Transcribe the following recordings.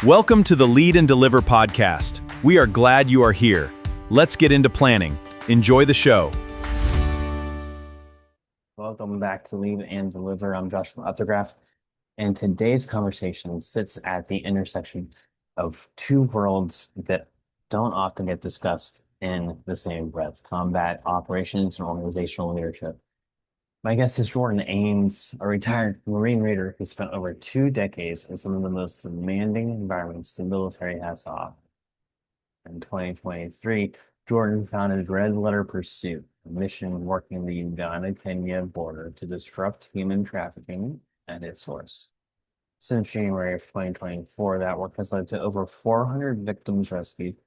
Welcome to the Lead and Deliver podcast. We are glad you are here. Let's get into planning. Enjoy the show. Welcome back to Lead and Deliver. I'm Josh from Upthegraph, and today's conversation sits at the intersection of two worlds that don't often get discussed in the same breath: combat operations and organizational leadership. My guest is Jordan Ames, a retired Marine Raider who spent over 2 decades in some of the most demanding environments the military has to offer. In 2023, Jordan founded Red Letter Pursuit, a mission working the Uganda-Kenya border to disrupt human trafficking at its source. Since January of 2024, that work has led to over 400 victims rescued,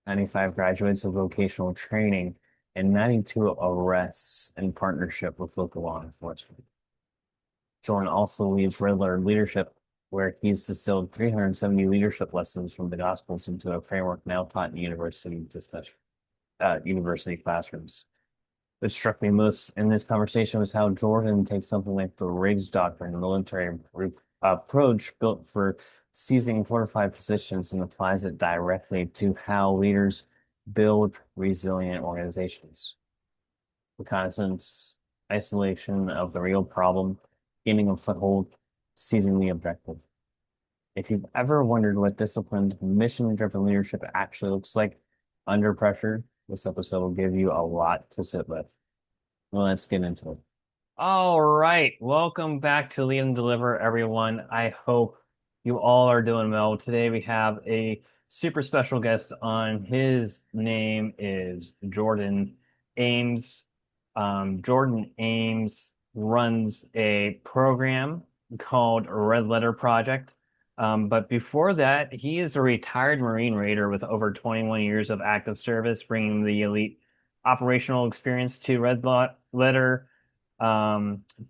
95 graduates of vocational training, and 92 arrests in partnership with local law enforcement. Jordan also leads Red Letter Leadership, where he's distilled 370 leadership lessons from the Gospels into a framework now taught in university classrooms. What struck me most in this conversation was how Jordan takes something like the Riggs Doctrine, a military approach built for seizing fortified positions, and applies it directly to how leaders build resilient organizations. Reconnaissance, isolation of the real problem, gaining a foothold, seizing the objective. If you've ever wondered what disciplined, mission-driven leadership actually looks like under pressure, this episode will give you a lot to sit with. Well, let's get into it. All right. Welcome back to Lead and Deliver, everyone. I hope you all are doing well. Today we have a super special guest on. His name is Jordan Ames. Jordan Ames runs a program called Red Letter Project. But before that, he is a retired Marine Raider with over 21 years of active service, bringing the elite operational experience to Red Letter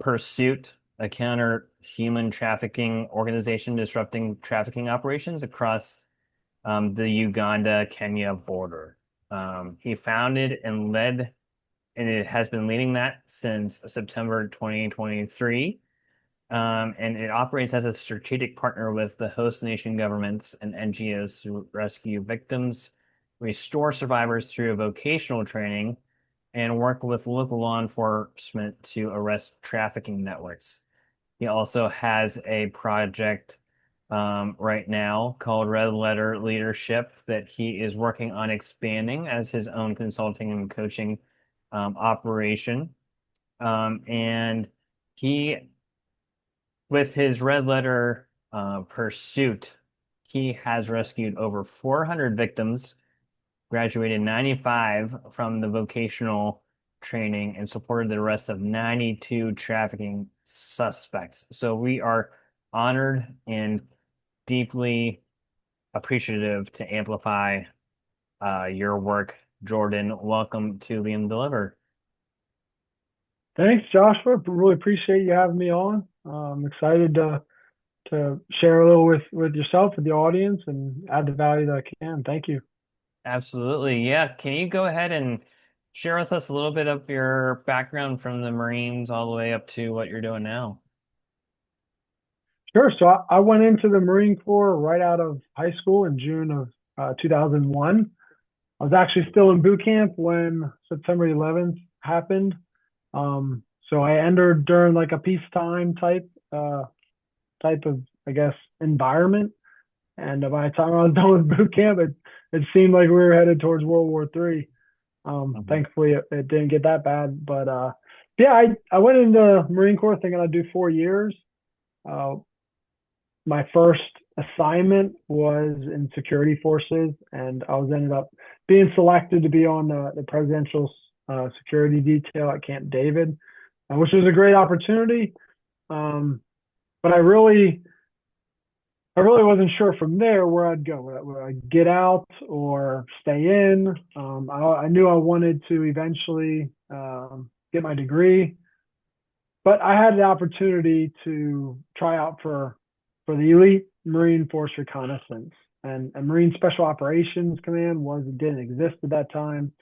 Pursuit, a counter-human trafficking organization disrupting trafficking operations across the Uganda-Kenya border. He founded and led, and it has been leading that since September 2023. And it operates as a strategic partner with the host nation governments and NGOs to rescue victims, restore survivors through vocational training, and work with local law enforcement to arrest trafficking networks. He also has a project right now called Red Letter Leadership that he is working on expanding as his own consulting and coaching operation. And he, with his Red Letter Pursuit, he has rescued over 400 victims, graduated 95 from the vocational training, and supported the rest of 92 trafficking suspects. So we are honored and deeply appreciative to amplify your work. Jordan, welcome to Lead and Deliver. Thanks, Joshua. Really appreciate you having me on. I'm excited to share a little with yourself, with the audience, and add the value that I can. Thank you. Absolutely. Yeah. Can you go ahead and share with us a little bit of your background from the Marines all the way up to what you're doing now? Sure. So I went into the Marine Corps right out of high school in June of 2001. I was actually still in boot camp when September 11th happened. So I entered during like a peacetime type of, I guess, environment. And by the time I was done with boot camp, it seemed like we were headed towards World War III. Thankfully, it didn't get that bad. But yeah, I went into Marine Corps thinking I'd do 4 years. My first assignment was in security forces, and I ended up being selected to be on the presidential security detail at Camp David, which was a great opportunity. But I really wasn't sure from there where I'd go. Would I get out or stay in? I knew I wanted to eventually get my degree, but I had the opportunity to try out for the elite Marine Force Reconnaissance, and Marine Special Operations Command didn't exist at that time.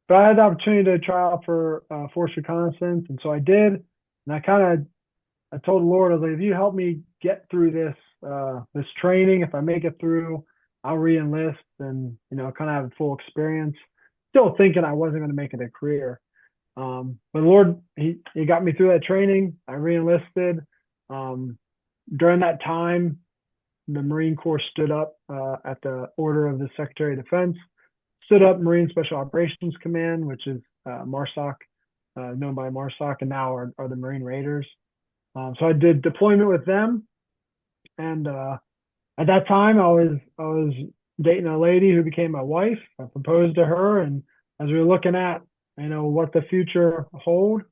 But I had the opportunity to try out for Force Reconnaissance, and so I did. And I told the Lord, I was like, if you help me get through this this training. If I make it through, I'll re-enlist and, kind of have full experience. Still thinking I wasn't going to make it a career. But Lord, he got me through that training. I re-enlisted. During that time, the Marine Corps stood up at the order of the Secretary of Defense, stood up Marine Special Operations Command, which is MARSOC, known by MARSOC, and now are the Marine Raiders. So I did deployment with them, and at that time I was dating a lady who became my wife. I proposed to her, and as we were looking at what the future hold,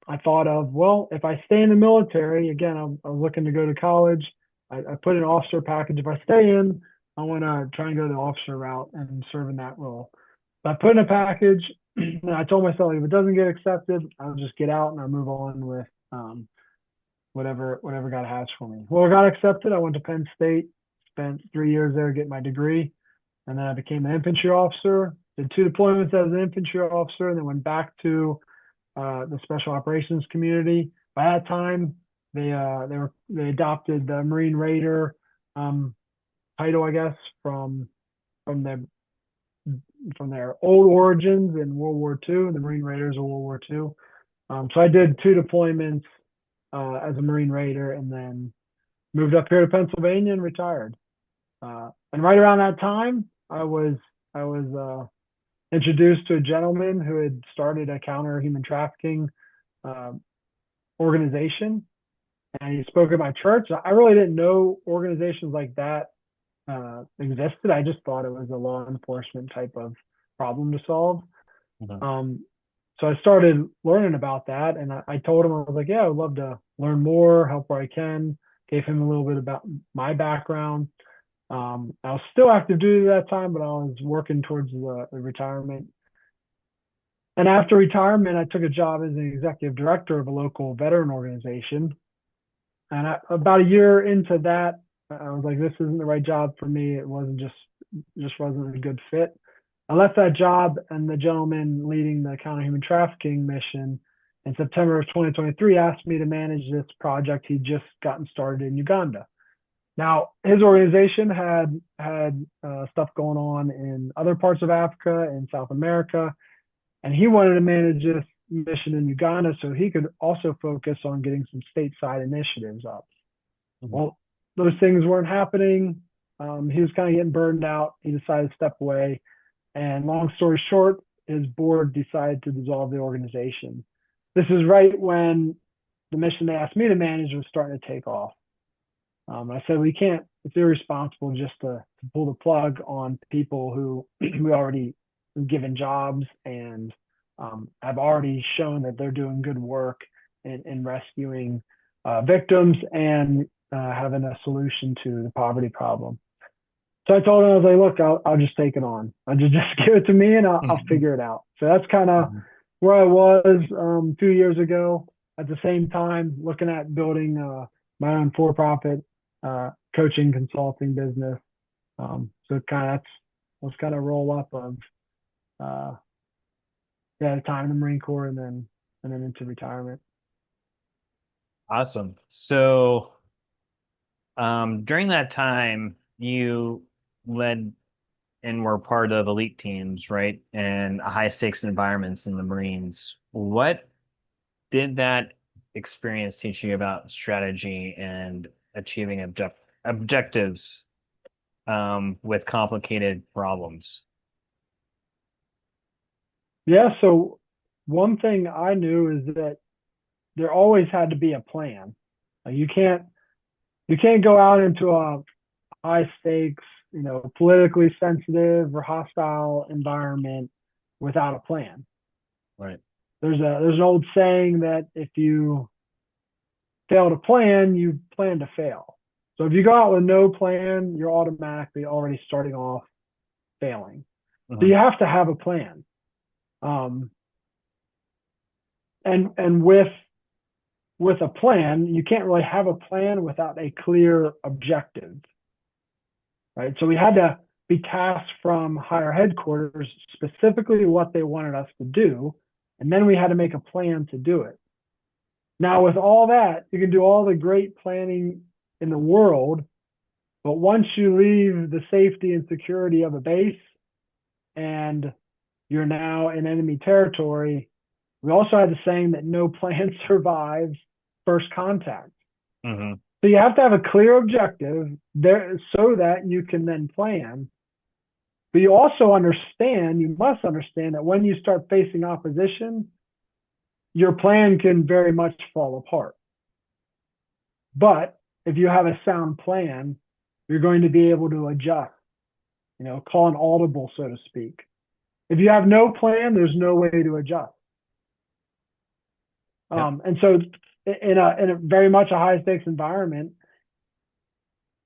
I thought of, well, if I stay in the military, again, I was looking to go to college. I put an officer package. If I stay in, I want to try and go the officer route and serve in that role. So I put in a package, and I told myself, if it doesn't get accepted, I'll just get out and I'll move on with whatever God has for me. Well, I got accepted. I went to Penn State, spent 3 years there getting my degree, and then I became an infantry officer. Did 2 deployments as an infantry officer, and then went back to the special operations community. By that time, they adopted the Marine Raider title, I guess, from their old origins in World War II. The Marine Raiders of World War II. So I did 2 deployments as a Marine Raider, and then moved up here to Pennsylvania and retired. And right around that time, I was introduced to a gentleman who had started a counter-human-trafficking organization, and he spoke at my church. I really didn't know organizations like that existed. I just thought it was a law enforcement type of problem to solve. Mm-hmm. So I started learning about that, and I told him, I was like, yeah, I would love to learn more, help where I can. Gave him a little bit about my background. I was still active duty at that time, but I was working towards the retirement. And after retirement, I took a job as an executive director of a local veteran organization. And about a year into that, I was like, this isn't the right job for me. It wasn't just wasn't a good fit. I left that job, and the gentleman leading the counter-human trafficking mission in September of 2023 asked me to manage this project he'd just gotten started in Uganda. Now, his organization had stuff going on in other parts of Africa and South America, and he wanted to manage this mission in Uganda so he could also focus on getting some stateside initiatives up. Mm-hmm. Well, those things weren't happening. He was kind of getting burned out. He decided to step away, and long story short, his board decided to dissolve the organization. This is right when the mission they asked me to manage was starting to take off. I said, it's irresponsible just to pull the plug on people who we already given jobs and have already shown that they're doing good work in rescuing victims and having a solution to the poverty problem. So I told him, I was like, look, I'll just take it on. I'll just give it to me, and I'll figure it out. So that's kind of where I was 2 years ago. At the same time, looking at building my own for-profit coaching consulting business. So let's kind of roll up of the time in the Marine Corps and then into retirement. Awesome. So during that time, you led and were part of elite teams, right? And high stakes environments in the Marines. What did that experience teach you about strategy and achieving objectives with complicated problems? Yeah, so one thing I knew is that there always had to be a plan. You can't go out into a high stakes, politically sensitive or hostile environment without a plan. Right. There's an old saying that if you fail to plan, you plan to fail. So if you go out with no plan, you're automatically already starting off failing. Mm-hmm. So you have to have a plan. And with a plan, you can't really have a plan without a clear objective, right? So we had to be tasked from higher headquarters specifically what they wanted us to do, and then we had to make a plan to do it. Now, with all that, you can do all the great planning in the world, but once you leave the safety and security of a base and you're now in enemy territory, we also have the saying that no plan survives first contact. Mm-hmm. So you have to have a clear objective there so that you can then plan. But you also understand, you must understand that when you start facing opposition, your plan can very much fall apart. But if you have a sound plan, you're going to be able to adjust, call an audible, so to speak. If you have no plan, there's no way to adjust. And so in a very much a high stakes environment,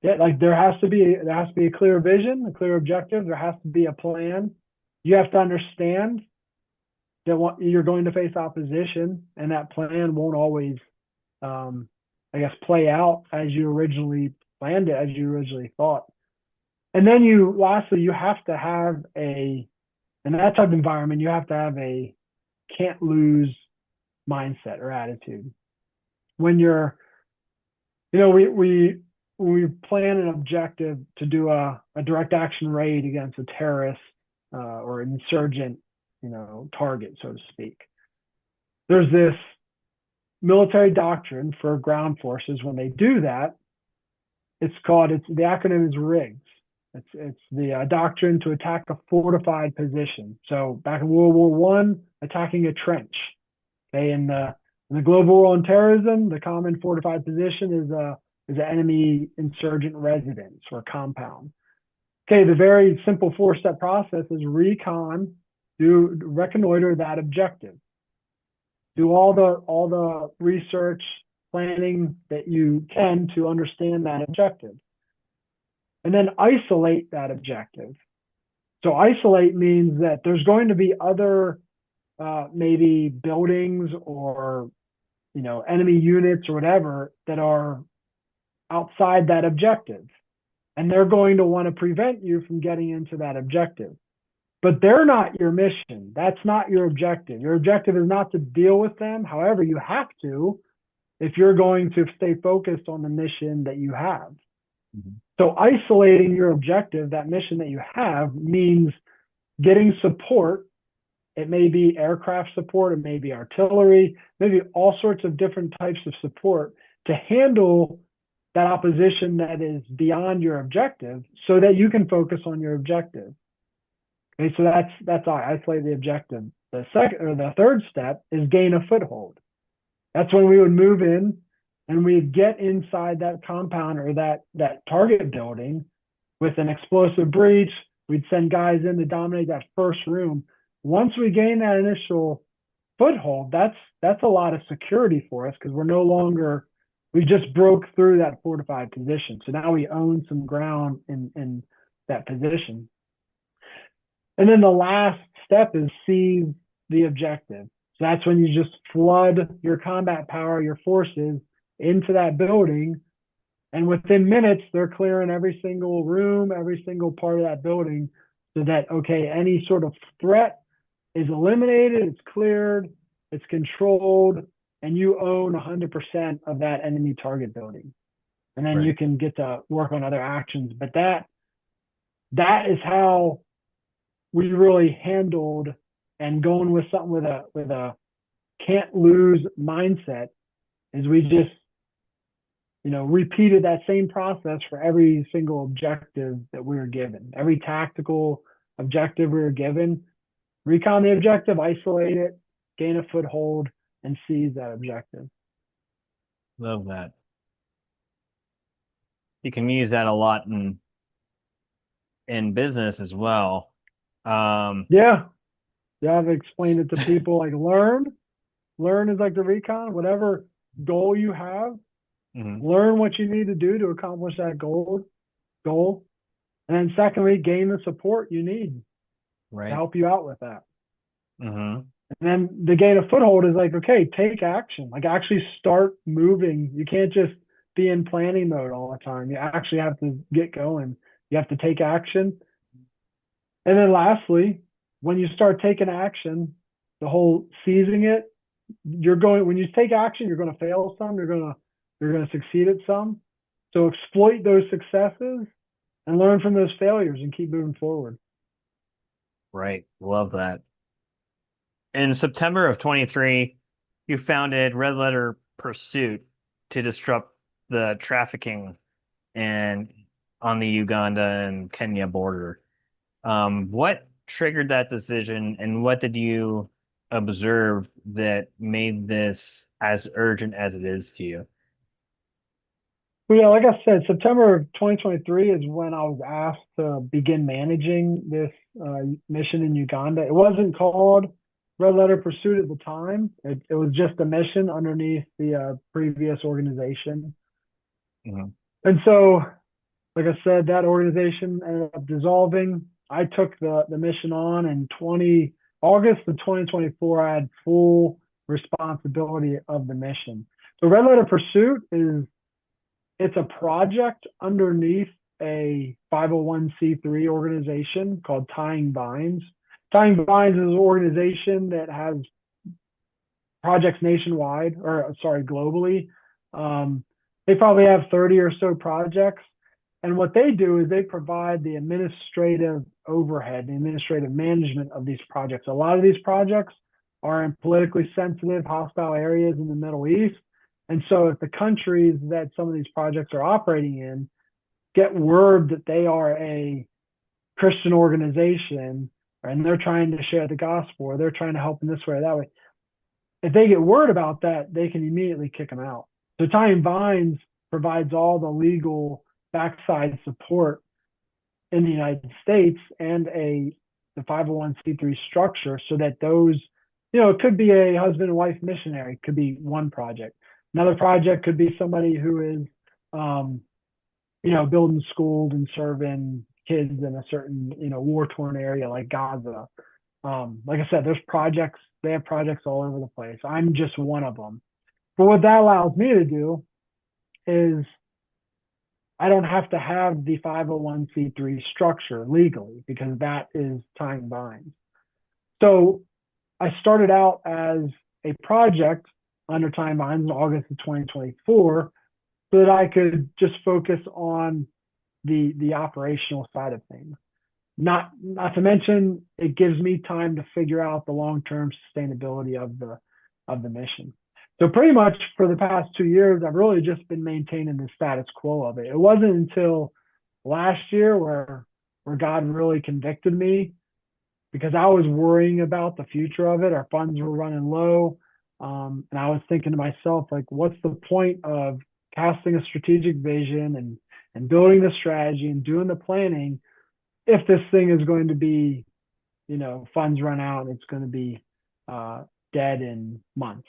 like there has to be a clear vision, a clear objective. There has to be a plan. You have to understand that you're going to face opposition, and that plan won't always, play out as you originally planned it, as you originally thought. And then lastly, you have to have in that type of environment, you have to have a can't lose mindset or attitude. When we plan an objective to do a direct action raid against a terrorist or an insurgent, target, so to speak. There's this military doctrine for ground forces. When they do that, the acronym is RIGS. It's the doctrine to attack a fortified position. So back in World War I, attacking a trench. Okay, in the global war on terrorism, the common fortified position is an enemy insurgent residence or compound. Okay, the very simple 4-step process is recon, reconnoiter that objective. Do all the research, planning that you can to understand that objective. And then isolate that objective. So isolate means that there's going to be other maybe buildings or enemy units or whatever that are outside that objective, and they're going to want to prevent you from getting into that objective. But they're not your mission. That's not your objective. Your objective is not to deal with them. However, you have to if you're going to stay focused on the mission that you have. Mm-hmm. So isolating your objective, that mission that you have, means getting support. It may be aircraft support, it may be artillery, maybe all sorts of different types of support to handle that opposition that is beyond your objective so that you can focus on your objective. Okay, so that's isolate the objective. The third step is gain a foothold. That's when we would move in and we'd get inside that compound or that target building with an explosive breach. We'd send guys in to dominate that first room. Once we gain that initial foothold, that's a lot of security for us because we just broke through that fortified position. So now we own some ground in that position. And then the last step is seize the objective. So that's when you just flood your combat power, your forces into that building. And within minutes, they're clearing every single room, every single part of that building so that, okay, any sort of threat is eliminated, it's cleared, it's controlled, and you own 100% of that enemy target building. And then you can get to work on other actions. But that is how we really handled and going with something with a can't lose mindset is we just repeated that same process for every single objective that we were given. Every tactical objective we were given, recon the objective, isolate it, gain a foothold, and seize that objective. Love that. You can use that a lot in business as well. Yeah, I've explained it to people like learn is like the recon, whatever goal you have, learn what you need to do to accomplish that goal. And then secondly, gain the support you need to help you out with that. And then the gain a foothold is like, okay, take action, like actually start moving. You can't just be in planning mode all the time. You actually have to get going. You have to take action. And then lastly, when you start taking action, the whole seizing it when you take action, you're going to fail some, you're going to succeed at some. So exploit those successes and learn from those failures and keep moving forward. Right. Love that. In September of 23, you founded Red Letter Pursuit to disrupt the trafficking and on the Uganda and Kenya border. What triggered that decision, and what did you observe that made this as urgent as it is to you? Well, yeah, like I said, September of 2023 is when I was asked to begin managing this mission in Uganda. It wasn't called Red Letter Pursuit at the time. It was just a mission underneath the previous organization. Mhm. And so, like I said, that organization ended up dissolving. I took the mission on in August of 2024. I had full responsibility of the mission. So Red Letter Pursuit it's a project underneath a 501c3 organization called Tying Vines. Tying Vines is an organization that has projects nationwide, or sorry, globally. They probably have 30 or so projects. And what they do is they provide the administrative overhead, the administrative management of these projects. A lot of these projects are in politically sensitive, hostile areas in the Middle East. And so if the countries that some of these projects are operating in get word that they are a Christian organization and they're trying to share the gospel or they're trying to help in this way or that way, if they get word about that, they can immediately kick them out. So Tying Vines provides all the legal backside support in the United States and the 501c3 structure so that those, it could be a husband and wife missionary, it could be one project. Another project could be somebody who is, building schools and serving kids in a certain, war-torn area like Gaza. Like I said, they have projects all over the place. I'm just one of them. But what that allows me to do is I don't have to have the 501c3 structure legally because that is Tying Vines. So I started out as a project under Tying Vines in August of 2024 so that I could just focus on the operational side of things. Not to mention, it gives me time to figure out the long-term sustainability of the mission. So pretty much for the past 2 years, I've really just been maintaining the status quo of it. It wasn't until last year where God really convicted me because I was worrying about the future of it. Our funds were running low. And I was thinking to myself, like, what's the point of casting a strategic vision and building the strategy and doing the planning if this thing is going to be, funds run out and it's going to be dead in months.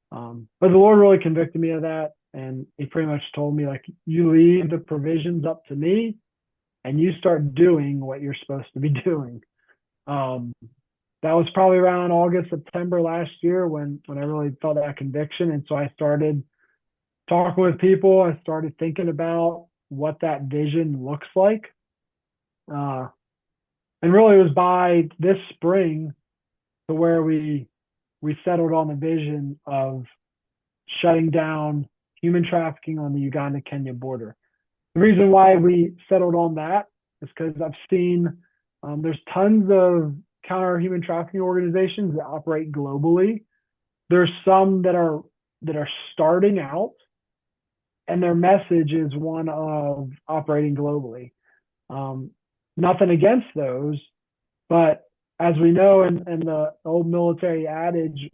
But the Lord really convicted me of that. And he pretty much told me, like, you leave the provisions up to me and you start doing what you're supposed to be doing. That was probably around August, September last year when I really felt that conviction. And so I started talking with people. I started thinking about what that vision looks like. And really it was by this spring to where we settled on the vision of shutting down human trafficking on the Uganda-Kenya border. The reason why we settled on that is because I've seen there's tons of counter human trafficking organizations that operate globally. There's some that are starting out, and their message is one of operating globally. Nothing against those, but as we know in the old military adage,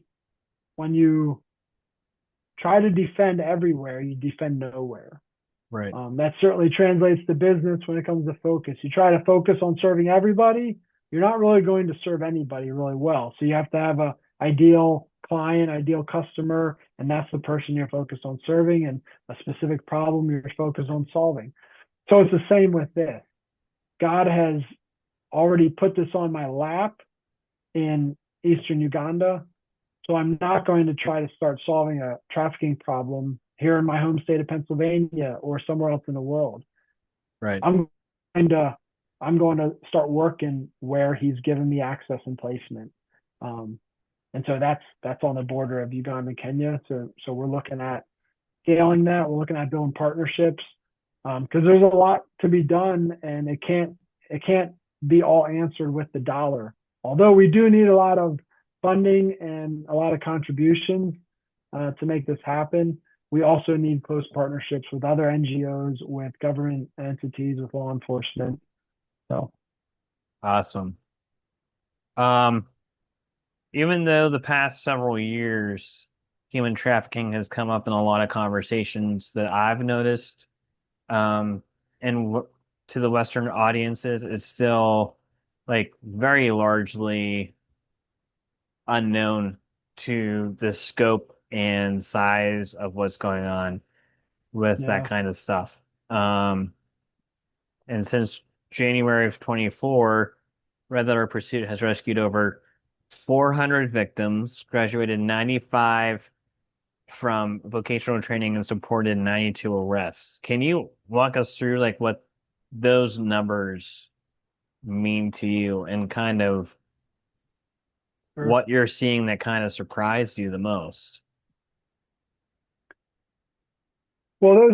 when you try to defend everywhere, you defend nowhere. Right. That certainly translates to business when it comes to focus. You try to focus on serving everybody, you're not really going to serve anybody really well. So you have to have a ideal client, ideal customer, and that's the person you're focused on serving and a specific problem you're focused on solving. So it's the same with this. God has already put this on my lap in Eastern Uganda. So I'm not going to try to start solving a trafficking problem here in my home state of Pennsylvania or somewhere else in the world. Right. I'm going to start working where he's given me access and placement. And so that's on the border of Uganda and Kenya. So we're looking at scaling that. We're looking at building partnerships because there's a lot to be done, and it can't be all answered with the dollar. Although we do need a lot of funding and a lot of contributions to make this happen. We also need close partnerships with other NGOs, with government entities, with law enforcement. So, Awesome. Um, Even though the past several years, human trafficking has come up in a lot of conversations that I've noticed, um, and to the Western audiences, it's still like very largely unknown to the scope and size of what's going on with that yeah, kind of stuff. And since January of 24, Red Letter Pursuit has rescued over 400 victims, graduated 95 from vocational training, and supported 92 arrests. Can you walk us through like what those numbers mean to you and kind of sure. what you're seeing that kind of surprised you the most? Well,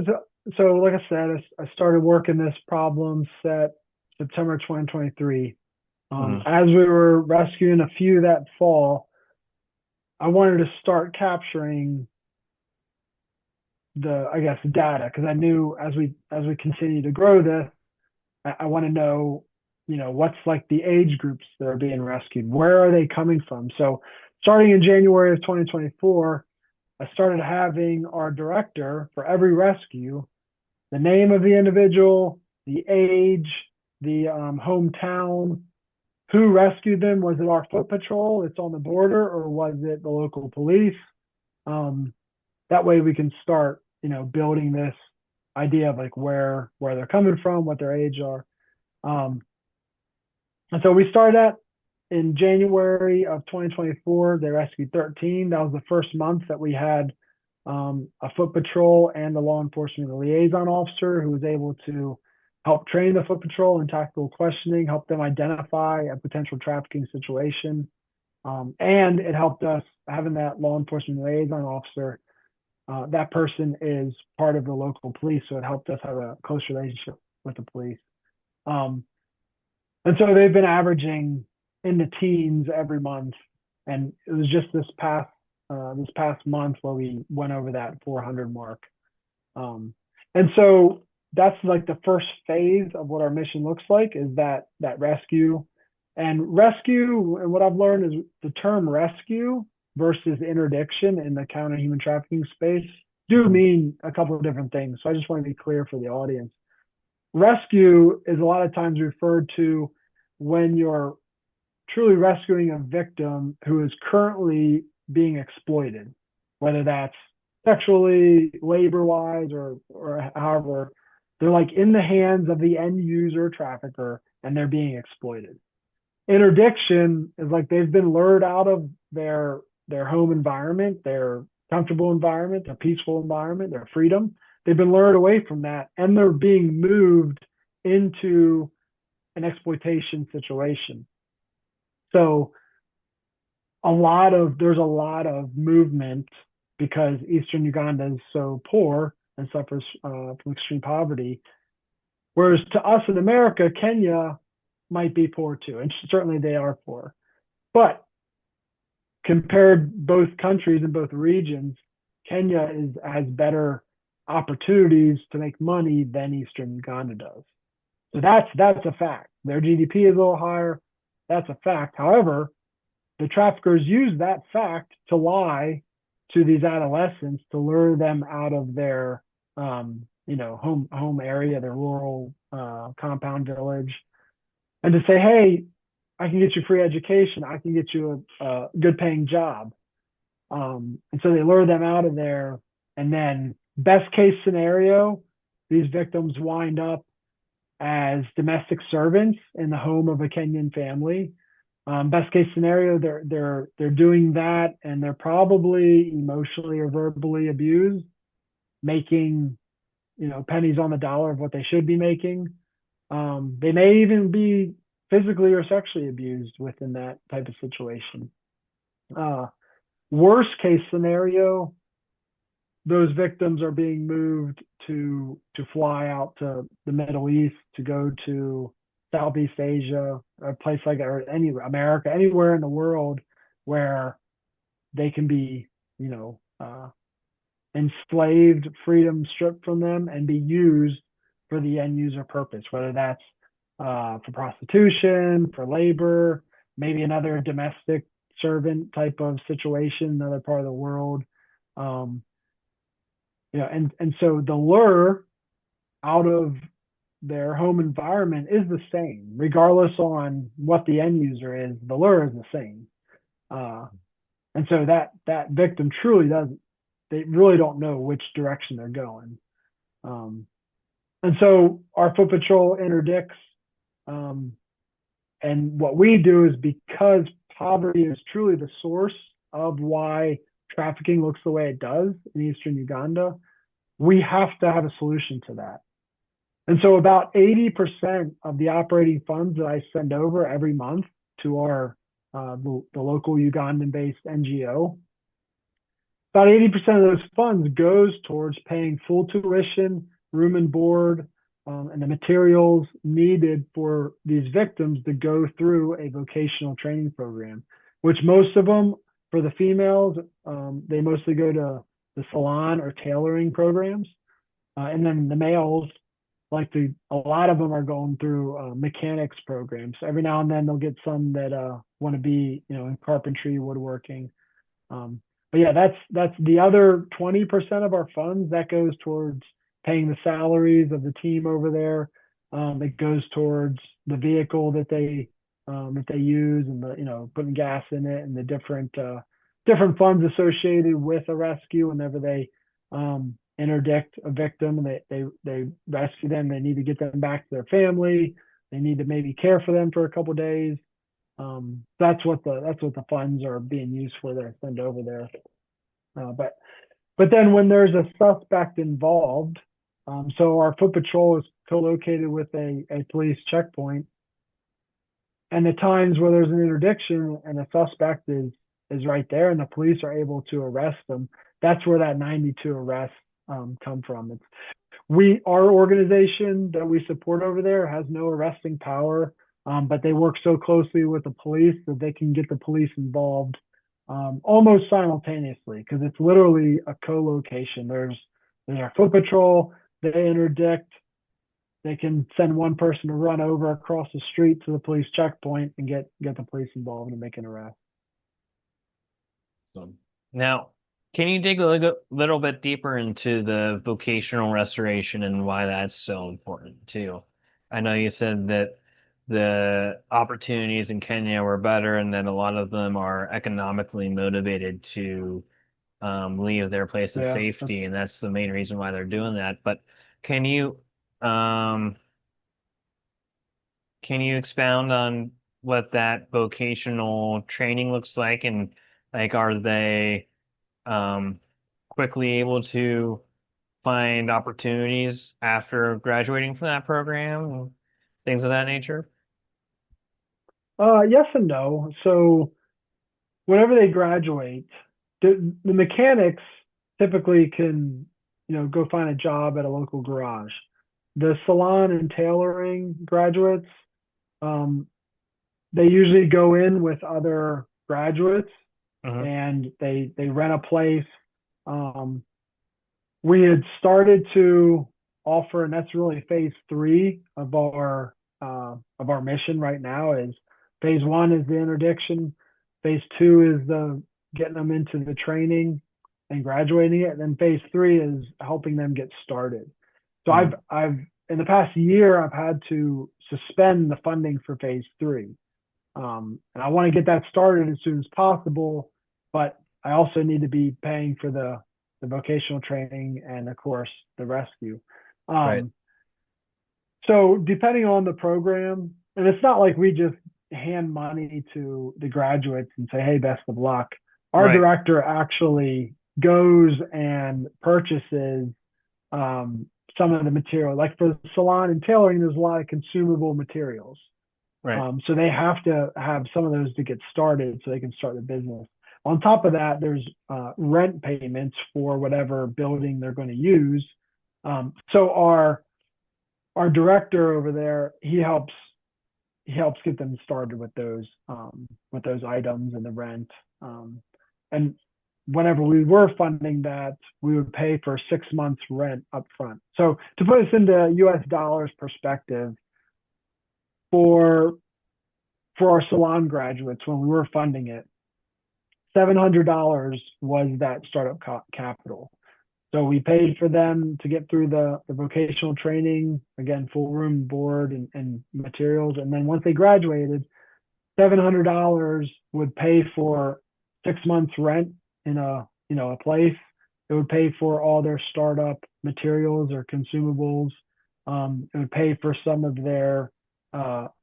so like I said, I started working this problem set September 2023. Hmm. As we were rescuing a few that fall, I wanted to start capturing I guess, data, because I knew as we continue to grow this, I want to know, what's like the age groups that are being rescued. Where are they coming from? So, starting in January of 2024, I started having our director for every rescue, the name of the individual, the age, the hometown, who rescued them. Was it our foot patrol? It's on the border, or was it the local police? Um, that way we can start, building this idea of like where they're coming from, what their age are. Um, and so we started that in January of 2024. They rescued 13. That was the first month that we had a foot patrol and a law enforcement liaison officer who was able to help train the foot patrol in tactical questioning, help them identify a potential trafficking situation. And it helped us having that law enforcement liaison officer. That person is part of the local police, so it helped us have a close relationship with the police. Um, and so they've been averaging in the teens every month, and it was just this past month where we went over that 400 mark. And so that's like the first phase of what our mission looks like, is that rescue. And rescue, and what I've learned is the term rescue versus interdiction in the counter human trafficking space do Hmm. mean a couple of different things. So I just want to be clear for the audience. Rescue is a lot of times referred to when you're truly rescuing a victim who is currently being exploited, whether that's sexually, labor wise, or however. They're like in the hands of the end user trafficker and they're being exploited. Interdiction is like they've been lured out of their home environment, their comfortable environment, their peaceful environment, their freedom. They've been lured away from that, and they're being moved into an exploitation situation. So there's a lot of movement because Eastern Uganda is so poor and suffers from extreme poverty. Whereas to us in America, Kenya might be poor too, and certainly they are poor. But compared both countries and both regions, Kenya has better opportunities to make money than Eastern Uganda does. So that's a fact. Their GDP is a little higher. That's a fact. However, the traffickers use that fact to lie to these adolescents to lure them out of their home area, their rural compound village, and to say, hey, I can get you free education. I can get you a good paying job. And so they lure them out of there. And then, best case scenario, these victims wind up as domestic servants in the home of a Kenyan family. Best case scenario, they're doing that, and they're probably emotionally or verbally abused, making pennies on the dollar of what they should be making. They may even be physically or sexually abused within that type of situation. Uh, Worst case scenario, those victims are being moved to fly out to the Middle East, to go to Southeast Asia, a place like, or any America, anywhere in the world where they can be, you know, enslaved, freedom stripped from them, and be used for the end user purpose, whether that's for prostitution, for labor, maybe another domestic servant type of situation, another part of the world. Um, and so the lure out of their home environment is the same, regardless on what the end user is. The lure is the same, and so that victim truly doesn't. They really don't know which direction they're going, and so our foot patrol interdicts. Um, and what we do is, because poverty is truly the source of why trafficking looks the way it does in eastern Uganda, we have to have a solution to that. And so about 80% of the operating funds that I send over every month to our the local Ugandan-based NGO, about 80% of those funds goes towards paying full tuition, room and board, and the materials needed for these victims to go through a vocational training program, which most of them, for the females, they mostly go to the salon or tailoring programs. And then the males, a lot of them are going through mechanics programs. Every now and then they'll get some that want to be, in carpentry, woodworking. But yeah, that's the other 20% of our funds that goes towards paying the salaries of the team over there. It goes towards the vehicle that they use, and putting gas in it, and the different funds associated with a rescue. Whenever they interdict a victim and they rescue them, they need to get them back to their family. They need to maybe care for them for a couple of days. That's what the funds are being used for. They're sent over there. But then when there's a suspect involved, so our foot patrol is co-located with a police checkpoint, and the times where there's an interdiction and a suspect is right there, and the police are able to arrest them, that's where that 92 arrests come from. Our organization that we support over there has no arresting power, but they work so closely with the police that they can get the police involved almost simultaneously, because it's literally a co-location. There's our foot patrol, they interdict, they can send one person to run over across the street to the police checkpoint and get the police involved and make an arrest. Now, can you dig a little bit deeper into the vocational restoration and why that's so important too? I know you said that the opportunities in Kenya were better, and that a lot of them are economically motivated to leave their place of Yeah. safety, and that's the main reason why they're doing that. But can you um, can you expound on what that vocational training looks like, and are they um, quickly able to find opportunities after graduating from that program and things of that nature? Yes and no. So whenever they graduate, the mechanics typically can, go find a job at a local garage. The salon and tailoring graduates, um, they usually go in with other graduates, Hmm. and they rent a place. Um, we had started to offer, and that's really phase 3 of our mission right now. Is phase 1 is the interdiction, phase 2 is the getting them into the training and graduating it, and then phase 3 is helping them get started. So I've in the past year I've had to suspend the funding for phase 3, and I want to get that started as soon as possible, but I also need to be paying for the vocational training and, of course, the rescue. Right. So depending on the program, and it's not like we just hand money to the graduates and say, hey, best of luck. Our Right. director actually goes and purchases some of the material. Like for the salon and tailoring, there's a lot of consumable materials. Right. So they have to have some of those to get started so they can start the business. On top of that, there's rent payments for whatever building they're going to use. So our director over there, he helps get them started with those items and the rent. And whenever we were funding that, we would pay for 6 months rent up front. So to put this into US dollars perspective, for our salon graduates, when we were funding it, $700 was that startup capital. So we paid for them to get through the vocational training, again, full room, board, and materials. And then once they graduated, $700 would pay for 6 months rent in a place. It would pay for all their startup materials or consumables. It would pay for some of their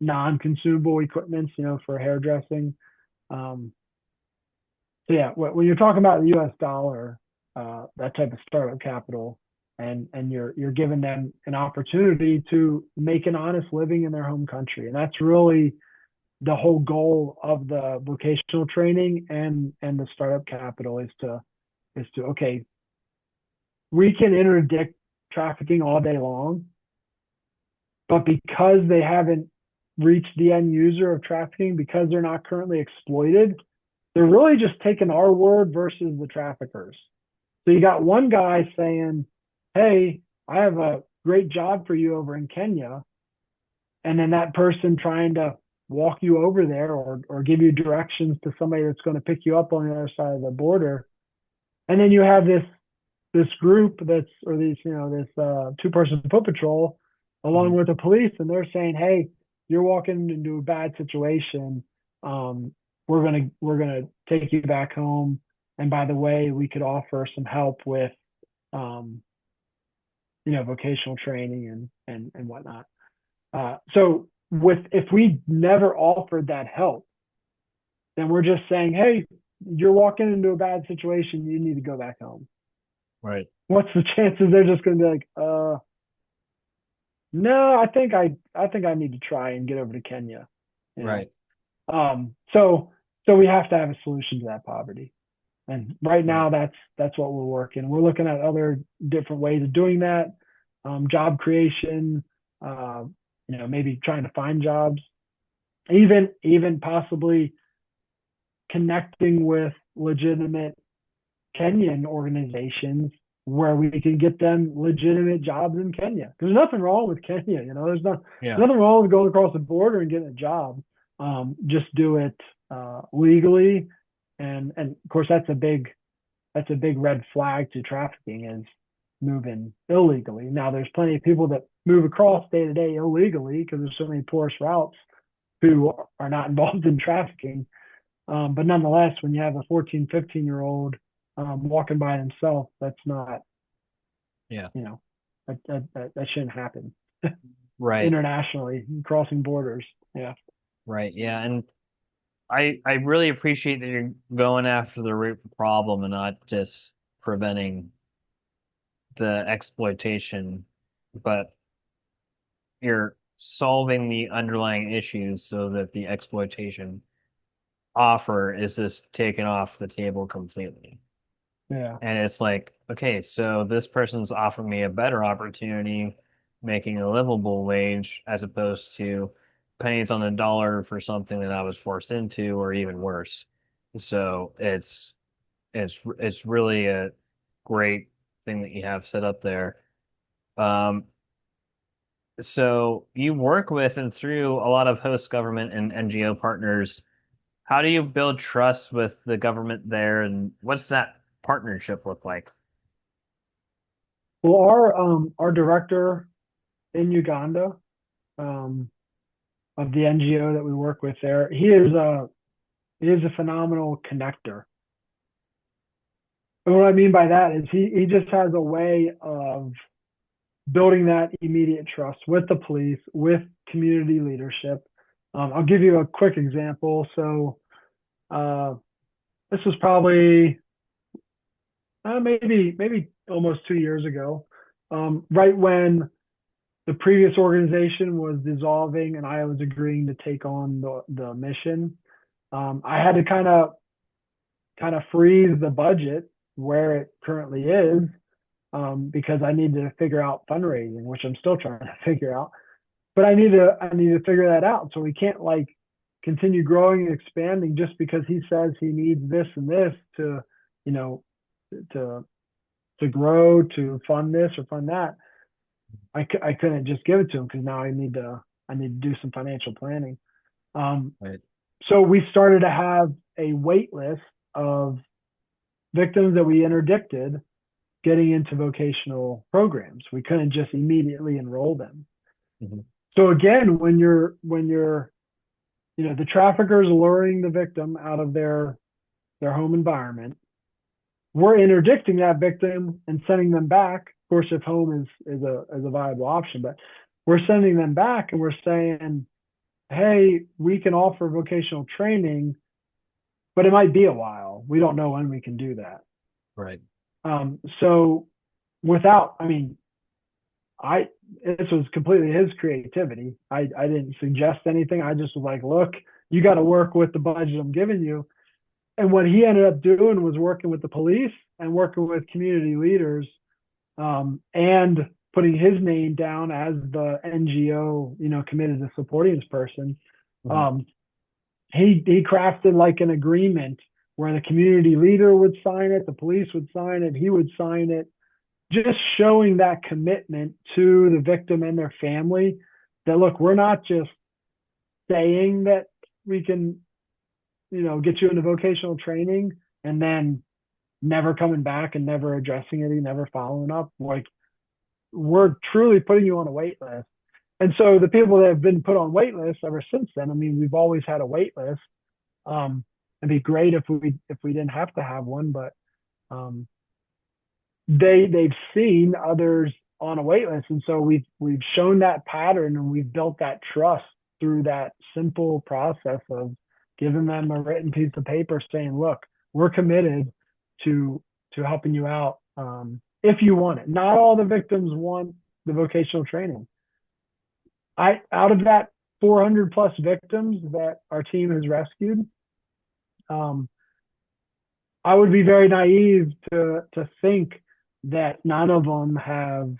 non-consumable equipments, for hairdressing. So yeah, when you're talking about the U.S. dollar, that type of startup capital, and you're giving them an opportunity to make an honest living in their home country, and that's really the whole goal of the vocational training and the startup capital is to okay, we can interdict trafficking all day long, but because they haven't reached the end user of trafficking, because they're not currently exploited, they're really just taking our word versus the traffickers. So you got one guy saying, hey, I have a great job for you over in Kenya. And then that person trying to walk you over there or give you directions to somebody that's going to pick you up on the other side of the border. And then you have this group this two-person foot patrol along with the police, and they're saying, hey, you're walking into a bad situation. We're gonna take you back home. And by the way, we could offer some help with vocational training and whatnot. So if we never offered that help, then we're just saying, hey, you're walking into a bad situation, you need to go back home. Right. What's the chances they're just going to be like, no, I think I need to try and get over to Kenya. Right. So we have to have a solution to that poverty. And right now that's what we're working. We're looking at other different ways of doing that. Job creation, maybe trying to find jobs, even possibly connecting with legitimate Kenyan organizations where we can get them legitimate jobs in Kenya. There's nothing wrong with Kenya, there's nothing wrong with going across the border and getting a job. Just do it legally. And of course that's a big red flag to trafficking, is moving illegally. Now there's plenty of people that move across day to day illegally because there's so many porous routes who are not involved in trafficking. But nonetheless, when you have a 14, 15-year-old walking by himself, that's not, that shouldn't happen. Right. Internationally, crossing borders. Yeah. Right. Yeah. And I really appreciate that you're going after the root problem and not just preventing the exploitation, but you're solving the underlying issues so that the exploitation offer is just taken off the table completely. Yeah. And it's like, okay, so this person's offering me a better opportunity, making a livable wage, as opposed to pennies on the dollar for something that I was forced into, or even worse. So it's really a great thing that you have set up there. So you work with and through a lot of host government and NGO partners. How do you build trust with the government there, and what's that partnership look like? Well, our director in Uganda, of the NGO that we work with there, he is a phenomenal connector. And what I mean by that is he just has a way of building that immediate trust with the police, with community leadership. I'll give you a quick example. So this was probably maybe almost 2 years ago, right when the previous organization was dissolving and I was agreeing to take on the mission. I had to kind of kind of freeze the budget where it currently is, because I need to figure out fundraising, which I'm still trying to figure out. But I need to figure that out. So we can't like continue growing and expanding just because he says he needs this and this to, you know, to grow, to fund this or fund that. I couldn't just give it to him because now I need to do some financial planning. Right. So we started to have a wait list of victims that we interdicted getting into vocational programs. We couldn't just immediately enroll them. Mm-hmm. So again, when you're the traffickers luring the victim out of their home environment, we're interdicting that victim and sending them back. Of course, if home is a viable option, but we're sending them back and we're saying, hey, we can offer vocational training, but it might be a while. We don't know when we can do that. Right. So without, I mean, this was completely his creativity. I didn't suggest anything. I just was like, look, you got to work with the budget I'm giving you. And what he ended up doing was working with the police and working with community leaders, and putting his name down as the NGO, committed to supporting this person. Mm-hmm. He crafted like an agreement where the community leader would sign it, the police would sign it, he would sign it, just showing that commitment to the victim and their family that, look, we're not just saying that we can, get you into vocational training and then never coming back and never addressing it, never following up. Like, we're truly putting you on a wait list. And so the people that have been put on wait lists ever since then, I mean, we've always had a wait list. It'd be great if we didn't have to have one, but they've seen others on a wait list, and so we've shown that pattern and we've built that trust through that simple process of giving them a written piece of paper saying, look, we're committed to helping you out, if you want it. Not all the victims want the vocational training. Out of that 400 plus victims that our team has rescued, I would be very naive to think that none of them have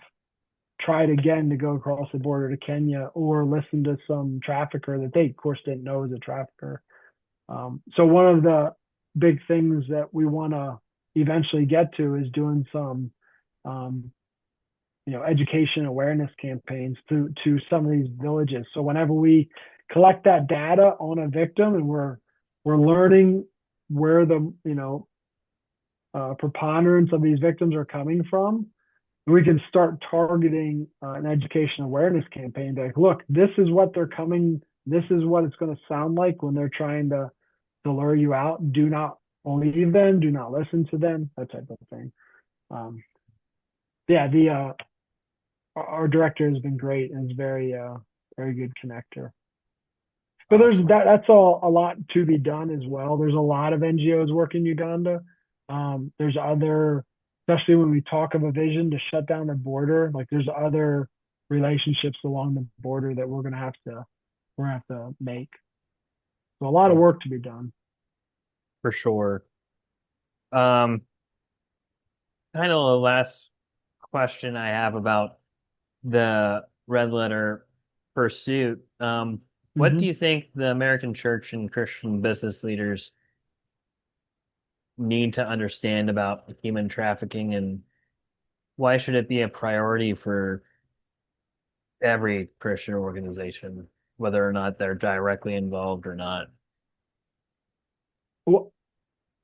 tried again to go across the border to Kenya or listen to some trafficker that they, of course, didn't know was a trafficker. So one of the big things that we want to eventually get to is doing some, education awareness campaigns to some of these villages. So whenever we collect that data on a victim and we're learning where the preponderance of these victims are coming from, we can start targeting an education awareness campaign. Like, look, this is what they're coming. This is what it's going to sound like when they're trying to lure you out. Do not leave them. Do not listen to them. That type of thing. Our director has been great and is very good connector. But Awesome. that's all a lot to be done as well. There's a lot of NGOs working in Uganda. There's other, especially when we talk of a vision to shut down the border, like there's other relationships along the border that we're gonna have to make. So a lot of work to be done. For sure. Kind of the last question I have about the red letter pursuit. What do you think the American church and Christian business leaders need to understand about human trafficking, and why should it be a priority for every Christian organization, whether or not they're directly involved or not? Well,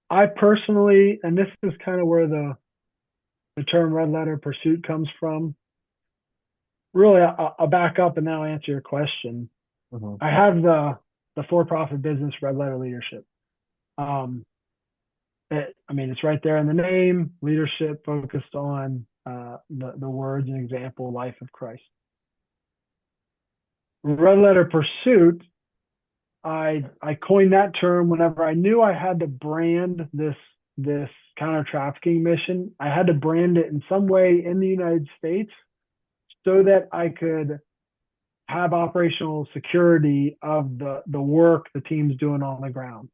I personally, and this is kind of where the term red letter pursuit comes from. Really, I'll back up and now answer your question. Mm-hmm. I have the for-profit business red letter leadership. It's right there in the name. Leadership focused on the words and example life of Christ. Red letter pursuit, I coined that term whenever I knew I had to brand this counter-trafficking mission. I had to brand it in some way in the United States so that I could have operational security of the work the team's doing on the ground.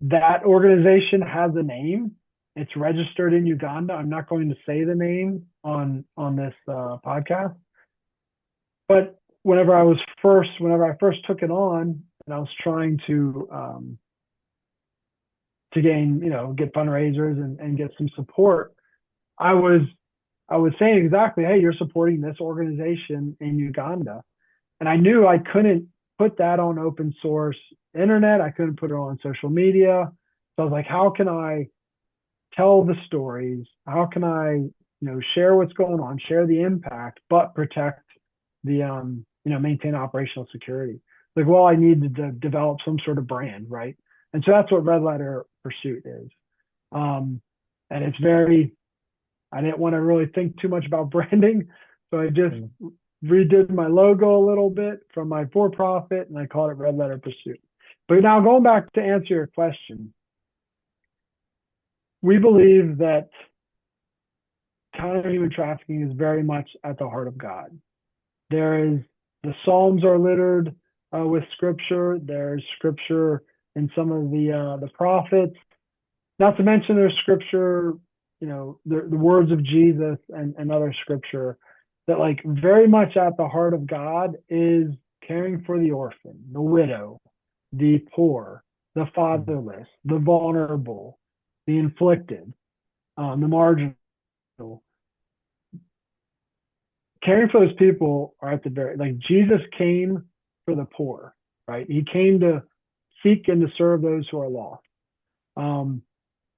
That organization has a name. It's registered in Uganda. I'm not going to say the name on this podcast. But whenever I first took it on, and I was trying to gain, get fundraisers and get some support, I was saying exactly, hey, you're supporting this organization in Uganda. And I knew I couldn't put that on open source internet. I couldn't put it on social media. So I was like, how can I tell the stories? How can I, share what's going on, share the impact, but protect the, maintain operational security? Like, well, I need to develop some sort of brand, right? And so that's what Red Letter Pursuit is. And it's I didn't want to really think too much about branding. So I just redid my logo a little bit from my for-profit, and I called it Red Letter Pursuit. But now going back to answer your question, we believe that counter-human trafficking is very much at the heart of God. The Psalms are littered with scripture. There's scripture in some of the prophets. Not to mention there's scripture, the words of Jesus and other scripture that, like, very much at the heart of God is caring for the orphan, the widow, the poor, the fatherless, the vulnerable, the inflicted, the marginal. Caring for those people are at the very, like, Jesus came for the poor, right? He came to seek and to serve those who are lost.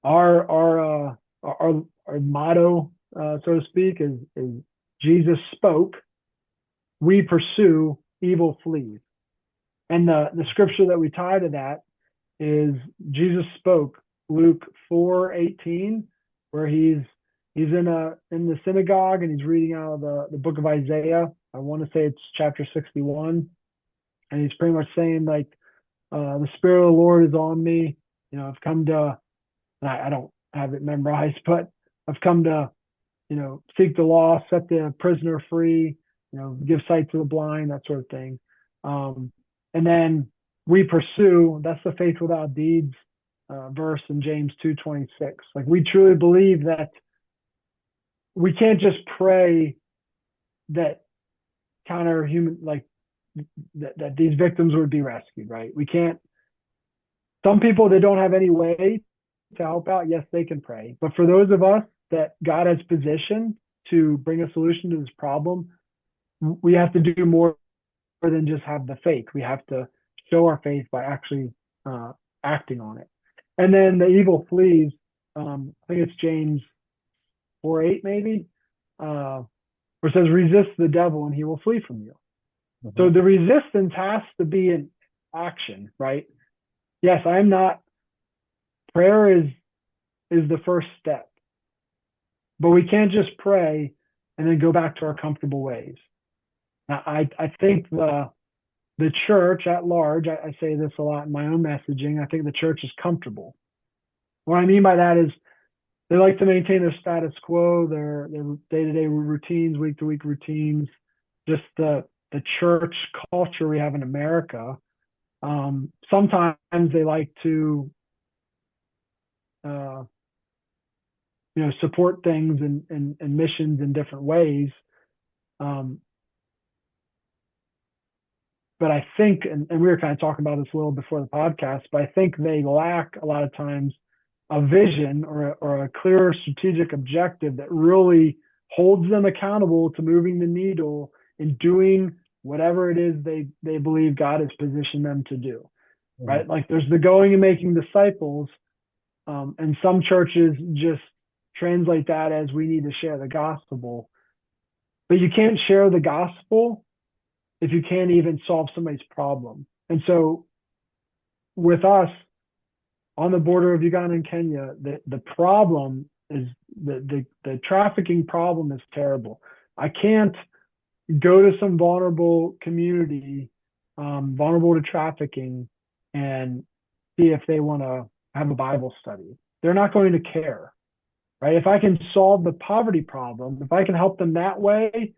Our motto, so to speak, is Jesus spoke, we pursue, evil flees. And the scripture that we tie to that is Jesus spoke, Luke 4:18, where he's in the synagogue and he's reading out of the book of Isaiah. I want to say it's chapter 61, and he's pretty much saying, like, the Spirit of the Lord is on me. I've come to, and I don't have it memorized, but I've come to, seek the lost, set the prisoner free, give sight to the blind, that sort of thing. And then we pursue, that's the faith without deeds verse in James 2:26. Like, we truly believe that we can't just pray that counter-human, like, that these victims would be rescued, right? We can't. Some people, they don't have any way to help out. Yes, they can pray. But for those of us that God has positioned to bring a solution to this problem, we have to do more than just have the faith. We have to show our faith by actually acting on it. And then the evil flees. I think it's James 4:8 maybe, where it says, resist the devil and he will flee from you. Mm-hmm. So the resistance has to be an action, right? Yes, prayer is the first step, but we can't just pray and then go back to our comfortable ways. Now, I think the church at large, I say this a lot in my own messaging, I think the church is comfortable. What I mean by that is they like to maintain their status quo, their day-to-day routines, week-to-week routines, just the church culture we have in America. Sometimes they like to support things and missions in different ways. But I think, and we were kind of talking about this a little before the podcast, but I think they lack a lot of times a vision or a clear strategic objective that really holds them accountable to moving the needle and doing whatever it is they believe God has positioned them to do, right? Like, there's the going and making disciples, and some churches just translate that as we need to share the gospel. But you can't share the gospel if you can't even solve somebody's problem. And so with us on the border of Uganda and Kenya, the problem is the trafficking problem is terrible. I can't go to some vulnerable community, vulnerable to trafficking, and see if they want to have a Bible study. They're not going to care, right? If I can solve the poverty problem, if I can help them that way,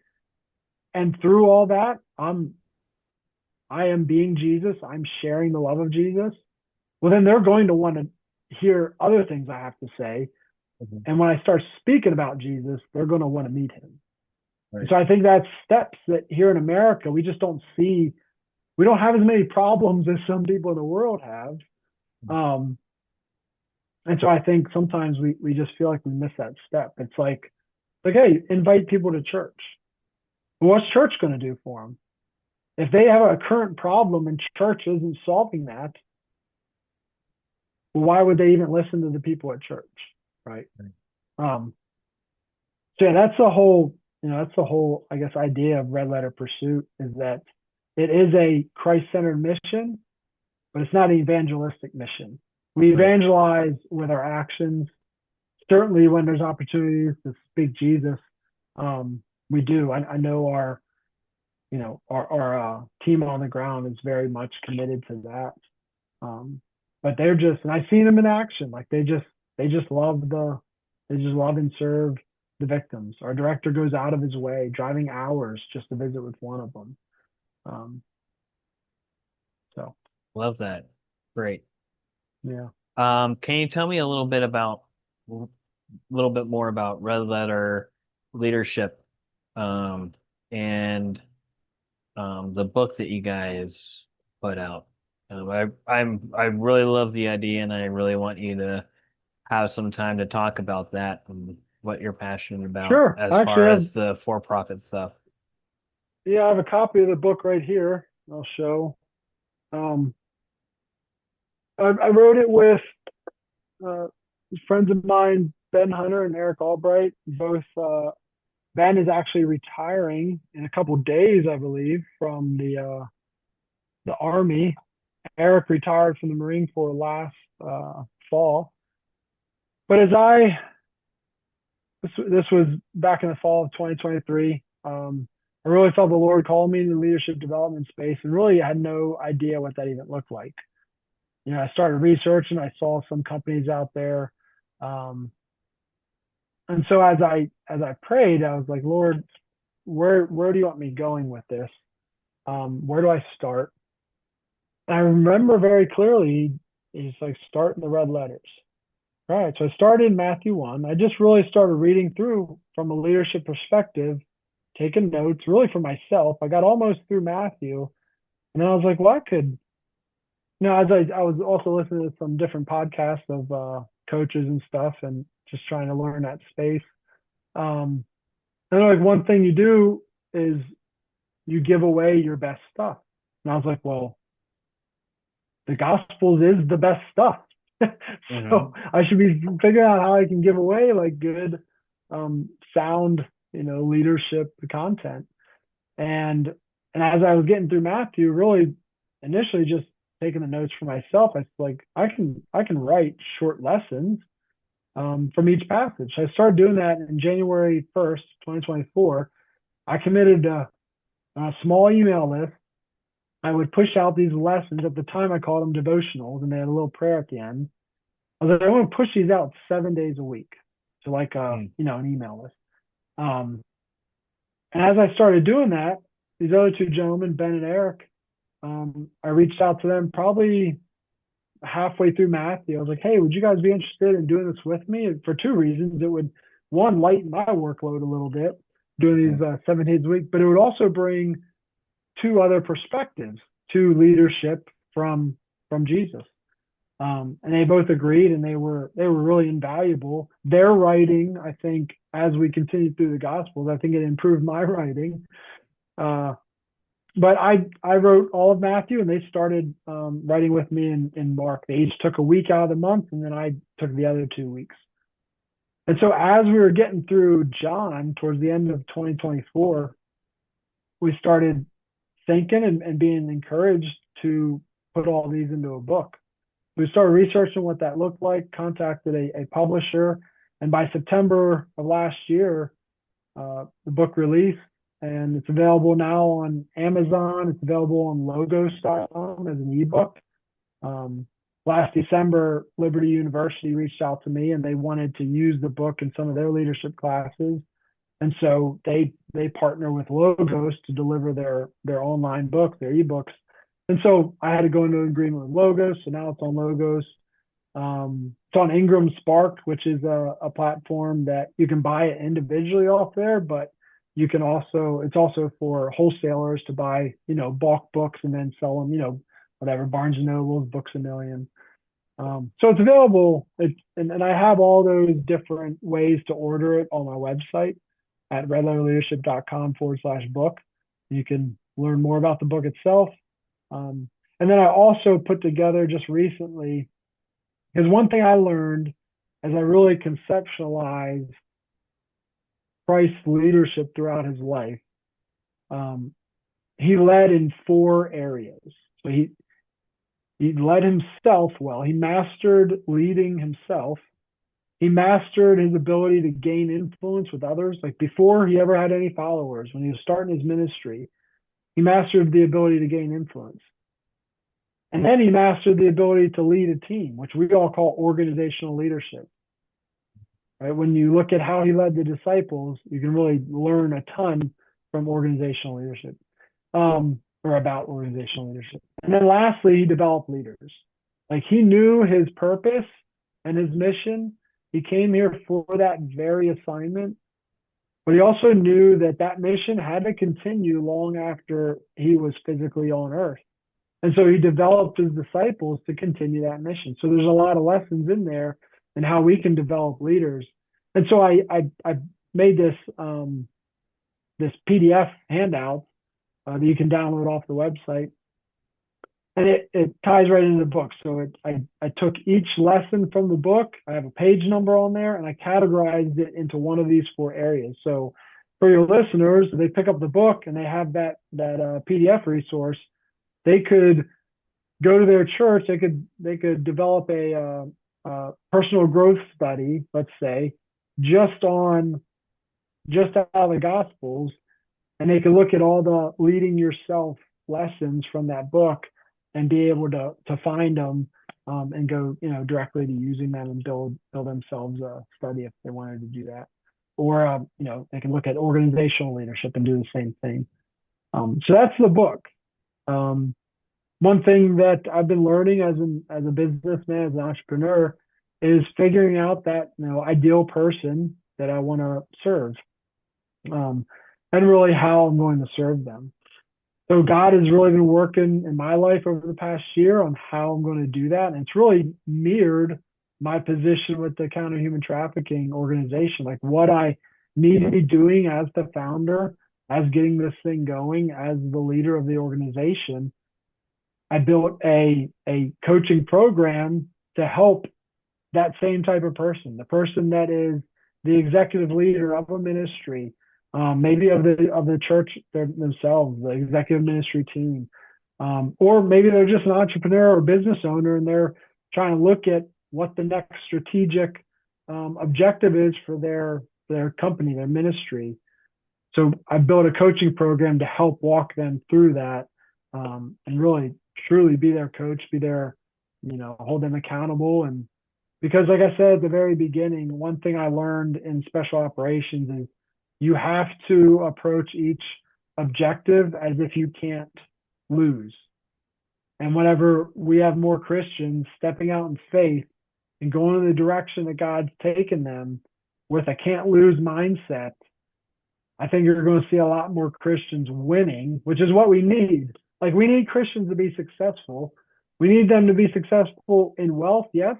and through all that, I am being Jesus, I'm sharing the love of Jesus, well, then they're going to want to hear other things I have to say. Mhm. And when I start speaking about Jesus, they're going to want to meet him. Right. So I think that's steps that here in America, we just don't see. We don't have as many problems as some people in the world have. Um, and so I think sometimes we just feel like we miss that step. It's like, hey, invite people to church. Well, what's church going to do for them? If they have a current problem and church isn't solving that, well, why would they even listen to the people at church, right? Right. So yeah, that's the whole, I guess, idea of Red Letter Pursuit is that it is a Christ-centered mission, but it's not an evangelistic mission. We Right. evangelize with our actions. Certainly, when there's opportunities to speak Jesus, we do. I know our team on the ground is very much committed to that. But they're just, and I've seen them in action. Like they just love and serve the victims. Our director goes out of his way, driving hours just to visit with one of them. Um, so Love that. Great. yeah, Can you tell me a little bit more about Red Letter leadership, and the book that you guys put out? I really love the idea, and I really want you to have some time to talk about that and what you're passionate about sure. as I actually far have, as the for-profit stuff. yeah, I have a copy of the book right here. I'll show. Um, I wrote it with uh, friends of mine, Ben Hunter and Eric Albright. Both Ben is actually retiring in a couple days, I believe, from the Army. Eric retired from the Marine Corps last fall. But this was back in the fall of 2023. I really felt the Lord called me in the leadership development space, and really had no idea what that even looked like. I started researching. I saw some companies out there, and so as I prayed, I was like, Lord, where do you want me going with this? Where do I start? And I remember very clearly, he's like, start in the red letters. All right, so I started in Matthew 1. I just really started reading through from a leadership perspective, taking notes really for myself. I got almost through Matthew, and then I was like, well, as I was also listening to some different podcasts of coaches and stuff, and just trying to learn that space. Um, and like one thing you do is you give away your best stuff. And I was like, well, the Gospels is the best stuff. Hmm. So I should be figuring out how I can give away like good, sound, leadership content. And as I was getting through Matthew, really initially just taking the notes for myself, I was like, I can write short lessons from each passage. I started doing that in January 1st, 2024. I committed a small email list. I would push out these lessons. At the time, I called them devotionals, and they had a little prayer at the end. I was like, I want to push these out 7 days a week. So like an email list. Um, and as I started doing that, these other two gentlemen, Ben and Eric, I reached out to them probably halfway through Matthew. I was like, hey, would you guys be interested in doing this with me? For two reasons. It would, one, lighten my workload a little bit, doing these 7 days a week, but it would also bring two other perspectives to leadership from Jesus. And they both agreed, and they were really invaluable. Their writing, I think, as we continued through the Gospels, I think it improved my writing. But I wrote all of Matthew, and they started writing with me in Mark. They each took a week out of the month, and then I took the other 2 weeks. And so as we were getting through John towards the end of 2024, we started thinking and being encouraged to put all these into a book. We started researching what that looked like, contacted a publisher, and by September of last year, the book released, and it's available now on Amazon. It's available on logos.com as an ebook. Last December, Liberty University reached out to me, and they wanted to use the book in some of their leadership classes. And so they partner with Logos to deliver their online book, their ebooks. And so I had to go into an agreement with Logos. So now it's on Logos. It's on Ingram Spark, which is a platform that you can buy it individually off there, but you can also, it's also for wholesalers to buy, bulk books and then sell them, whatever, Barnes and Nobles, Books A Million. So it's available. And I have all those different ways to order it on my website at redletterleadership.com/book. You can learn more about the book itself. And then I also put together just recently, because one thing I learned as I really conceptualized Christ's leadership throughout his life, he led in 4 areas. So he led himself well. He mastered leading himself. He mastered his ability to gain influence with others. Like before he ever had any followers, when he was starting his ministry, he mastered the ability to gain influence. And then he mastered the ability to lead a team, which we all call organizational leadership. Right? When you look at how he led the disciples, you can really learn a ton from organizational leadership, or about organizational leadership. And then lastly, he developed leaders. Like he knew his purpose and his mission. He came here for that very assignment, but he also knew that that mission had to continue long after he was physically on earth. And so he developed his disciples to continue that mission. So there's a lot of lessons in there and how we can develop leaders. And so I made this this PDF handout that you can download off the website, and it ties right into the book. So I took each lesson from the book. I have a page number on there, and I categorized it into one of these 4 areas. So for your listeners, they pick up the book and they have that PDF resource. They could go to their church. They could develop a personal growth study, let's say, just out of the Gospels, and they could look at all the leading yourself lessons from that book and be able to find them and go directly to using them and build themselves a study if they wanted to do that. Or they can look at organizational leadership and do the same thing. So that's the book. One thing that I've been learning as a businessman, as an entrepreneur, is figuring out that ideal person that I want to serve, and really how I'm going to serve them. So God has really been working in my life over the past year on how I'm going to do that, and it's really mirrored my position with the Counter Human Trafficking organization, like what I need to be doing as the founder, as getting this thing going, as the leader of the organization. I built a coaching program to help that same type of person, the person that is the executive leader of a ministry, maybe of the church themselves, the executive ministry team, or maybe they're just an entrepreneur or business owner and they're trying to look at what the next strategic objective is for their company, their ministry. So I built a coaching program to help walk them through that, and really truly be their coach, be their, hold them accountable. And because like I said at the very beginning, one thing I learned in special operations is you have to approach each objective as if you can't lose. And whenever we have more Christians stepping out in faith and going in the direction that God's taken them with a can't lose mindset, I think you're going to see a lot more Christians winning, which is what we need. Like we need Christians to be successful. We need them to be successful in wealth, yes,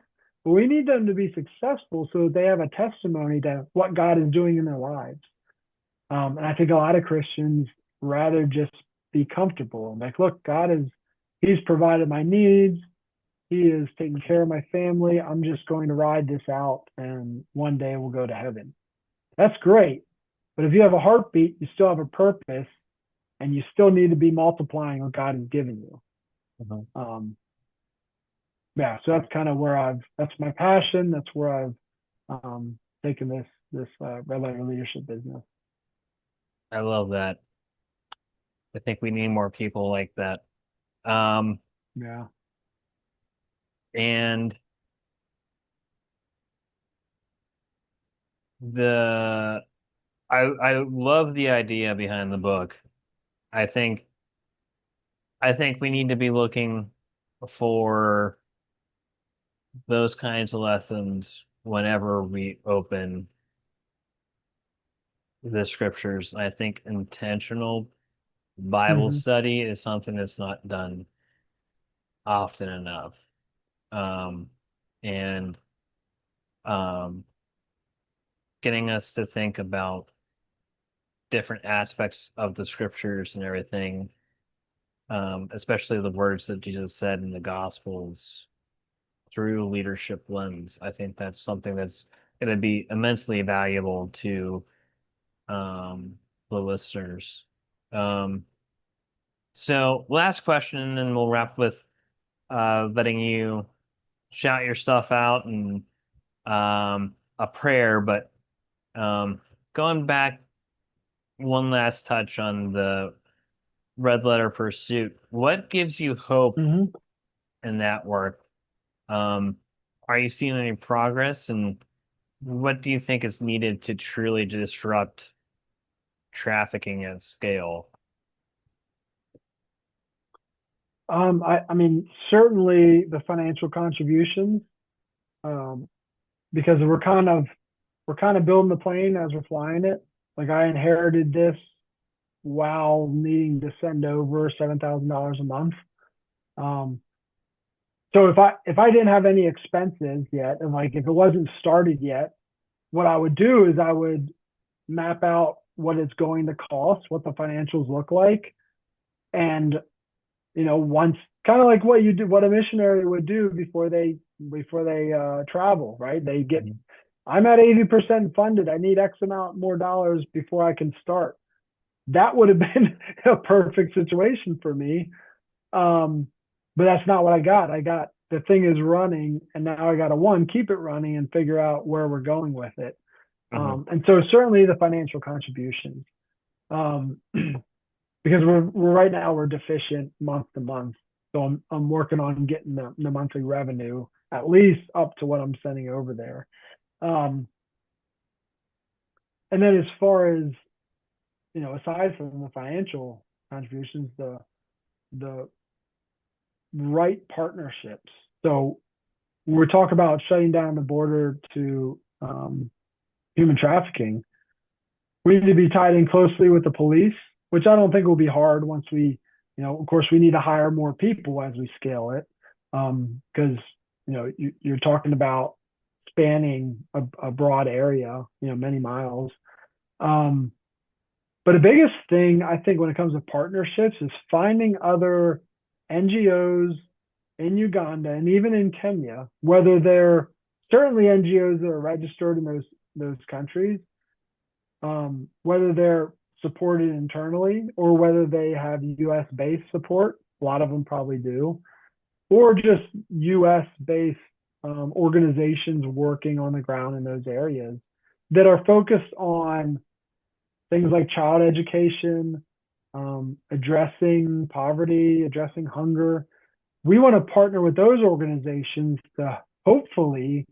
but we need them to be successful so that they have a testimony to what God is doing in their lives. And I think a lot of Christians rather just be comfortable and like, look, He's provided my needs. He is taking care of my family. I'm just going to ride this out and one day we'll go to heaven. That's great. But if you have a heartbeat, you still have a purpose and you still need to be multiplying what God has given you. Mm-hmm. Yeah, so that's kind of that's my passion. That's where I've taken this Red Letter Leadership business. I love that. I think we need more people like that. Yeah. And I love the idea behind the book. I think we need to be looking for those kinds of lessons whenever we open the scriptures. I think intentional Bible Hmm. study is something that's not done often enough. Um, and um, getting us to think about different aspects of the scriptures and everything, especially the words that Jesus said in the Gospels through a leadership lens. I think that's something that's going to be immensely valuable to um, the listeners. Um, so, last question, and then we'll wrap with letting you shout your stuff out and a prayer. But going back one last touch on the red letter pursuit, what gives you hope Hmm. in that work? Um, are you seeing any progress, and what do you think is needed to truly disrupt trafficking at scale? I mean, certainly the financial contributions, um, because we're kind of building the plane as we're flying it. Like I inherited this while needing to send over $7,000 a month. Um, so if I didn't have any expenses yet, and like if it wasn't started yet, what I would do is I would map out what it's going to cost, what the financials look like, and once kind of like what you do, what a missionary would do before they travel, right? They get, Mhm. I'm at 80% funded. I need X amount more dollars before I can start. That would have been a perfect situation for me. Um, but that's not what I got. I got the thing is running, and now I got to one keep it running and figure out where we're going with it. Mhm. And so certainly the financial contributions, um, because we're right now we're deficient month to month. So I'm working on getting the monthly revenue at least up to what I'm sending over there. Um, and then as far as aside from the financial contributions, the right partnerships. So when we talk about shutting down the border to human trafficking, we need to be tied in closely with the police, which I don't think will be hard once of course, we need to hire more people as we scale it, because you're talking about spanning a broad area, many miles. Um, but the biggest thing I think when it comes to partnerships is finding other NGOs in Uganda and even in Kenya, whether they're certainly NGOs that are registered in those countries, whether they're supported internally or whether they have US based support. A lot of them probably do, or just US based organizations working on the ground in those areas that are focused on things like child education, addressing poverty, addressing hunger. We want to partner with those organizations to hopefully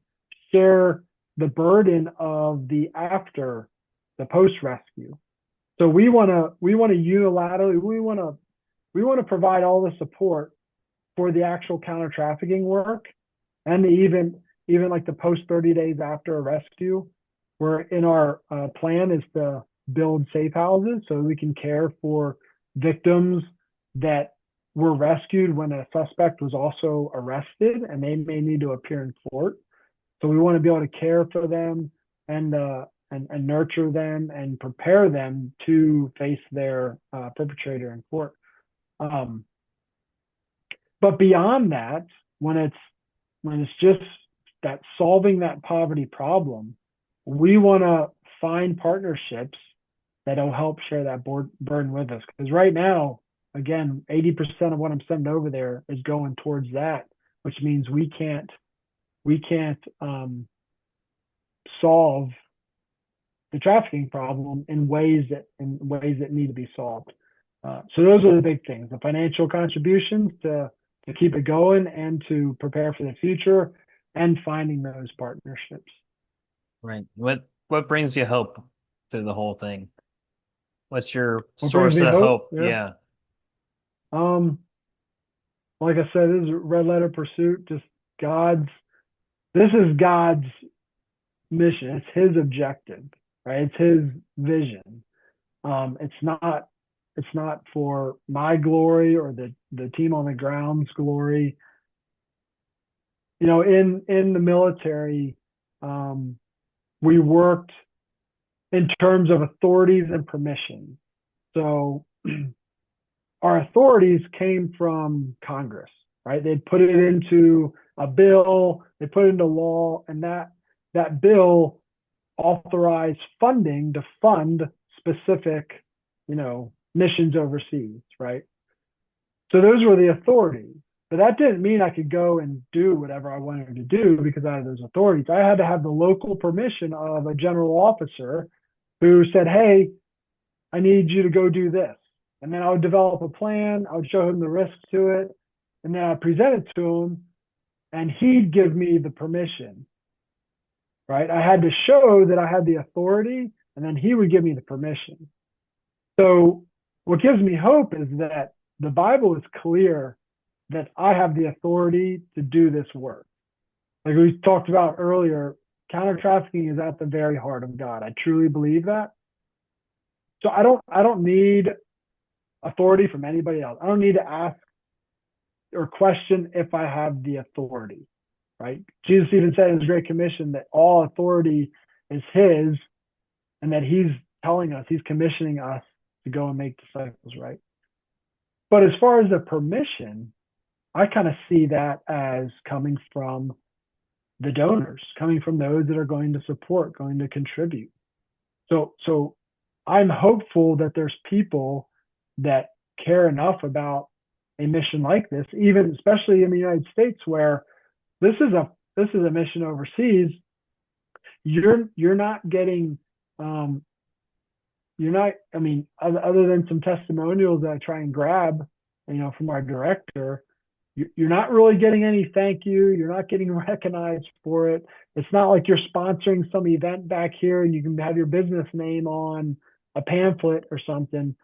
share the burden of the post rescue. So we want to unilaterally we want to provide all the support for the actual counter trafficking work and even like the post 30 days after a rescue. Where in our plan is to build safe houses so we can care for victims that were rescued when a suspect was also arrested and they may need to appear in court. So we want to be able to care for them and nurture them and prepare them to face their perpetrator in court. Um, but beyond that, when it's when it's just that solving that poverty problem, we want to find partnerships that'll help share that burden with us. Because right now, again, 80% of what I'm sending over there is going towards that, which means we can't solve the trafficking problem in ways that need to be solved. So those are the big things: the financial contributions to keep it going and to prepare for the future, and finding those partnerships. Right. What brings you hope through the whole thing? What's your What brings source me of hope? hope? Yeah. Yeah. Um, like I said, this is red letter pursuit. Just God's this is God's mission. It's his objective, right? It's his vision. It's not for my glory or the team on the ground's glory. You know, in the military, we worked in terms of authorities and permission. So our authorities came from Congress, right? They put it into a bill, they put it into law, and that bill authorized funding to fund specific, missions overseas, right? So those were the authorities. But that didn't mean I could go and do whatever I wanted to do because I had those authorities. I had to have the local permission of a general officer who said, hey, I need you to go do this. And then I would develop a plan. I would show him the risks to it. And then I'd present it to him and he'd give me the permission, right? I had to show that I had the authority and then he would give me the permission. So what gives me hope is that the Bible is clear that I have the authority to do this work. Like we talked about earlier, counter-trafficking is at the very heart of God. I truly believe that. So I don't need authority from anybody else. I don't need to ask or question if I have the authority, right? Jesus even said in his Great Commission that all authority is his and that he's telling us, he's commissioning us to go and make disciples, right? But as far as the permission, I kind of see that as coming from the donors, coming from those that are going to support, going to contribute. So I'm hopeful that there's people that care enough about a mission like this, even especially in the United States, where this is a mission overseas. You're not getting I mean, other than some testimonials that I try and grab, from our director, you're not really getting any thank you. You're not getting recognized for it. It's not like you're sponsoring some event back here and you can have your business name on a pamphlet or something.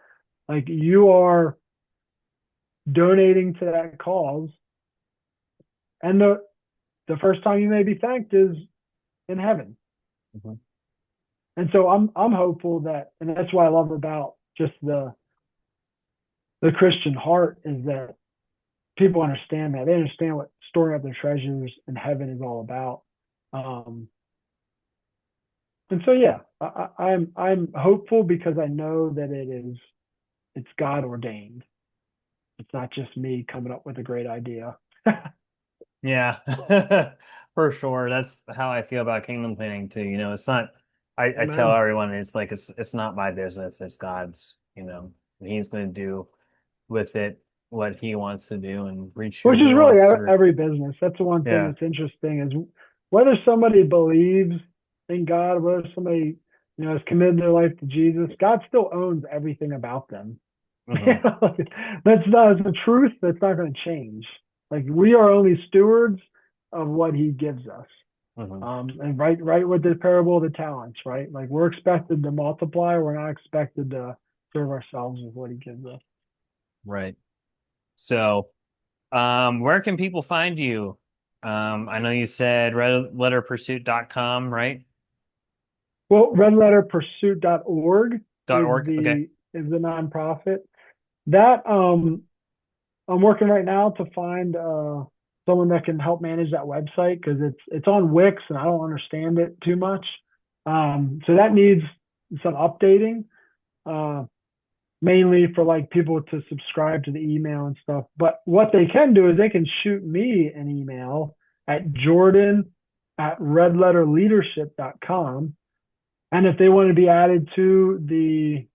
Like you are donating to that cause. And the first time you may be thanked is in heaven. Mm-hmm. And so I'm hopeful that, and that's what I love about just the Christian heart is that people understand that. They understand what storing up their treasures in heaven is all about. And so, yeah, I'm hopeful because I know that it's God ordained. It's not just me coming up with a great idea. Yeah, for sure. That's how I feel about kingdom planning too. It's not, I tell everyone it's not my business, it's God's, and he's going to do with it what he wants to do and reach who Which he is really wants to. every business. That's the one thing Yeah. that's interesting is whether somebody believes in God, whether somebody, has committed their life to Jesus, God still owns everything about them. Mhm. That's the truth. That's not going to change. Like we are only stewards of what he gives us. Mhm. And right with the parable of the talents, right? Like we're expected to multiply. We're not expected to serve ourselves with what he gives us. Right. So, where can people find you? I know you said redletterpursuit.com, right? Well, redletterpursuit.org .org. Okay. is the nonprofit. That I'm working right now to find someone that can help manage that website because it's on Wix and I don't understand it too much. So that needs some updating, mainly for like people to subscribe to the email and stuff. But what they can do is they can shoot me an email at jordan@redletterleadership.com. And if they want to be added to the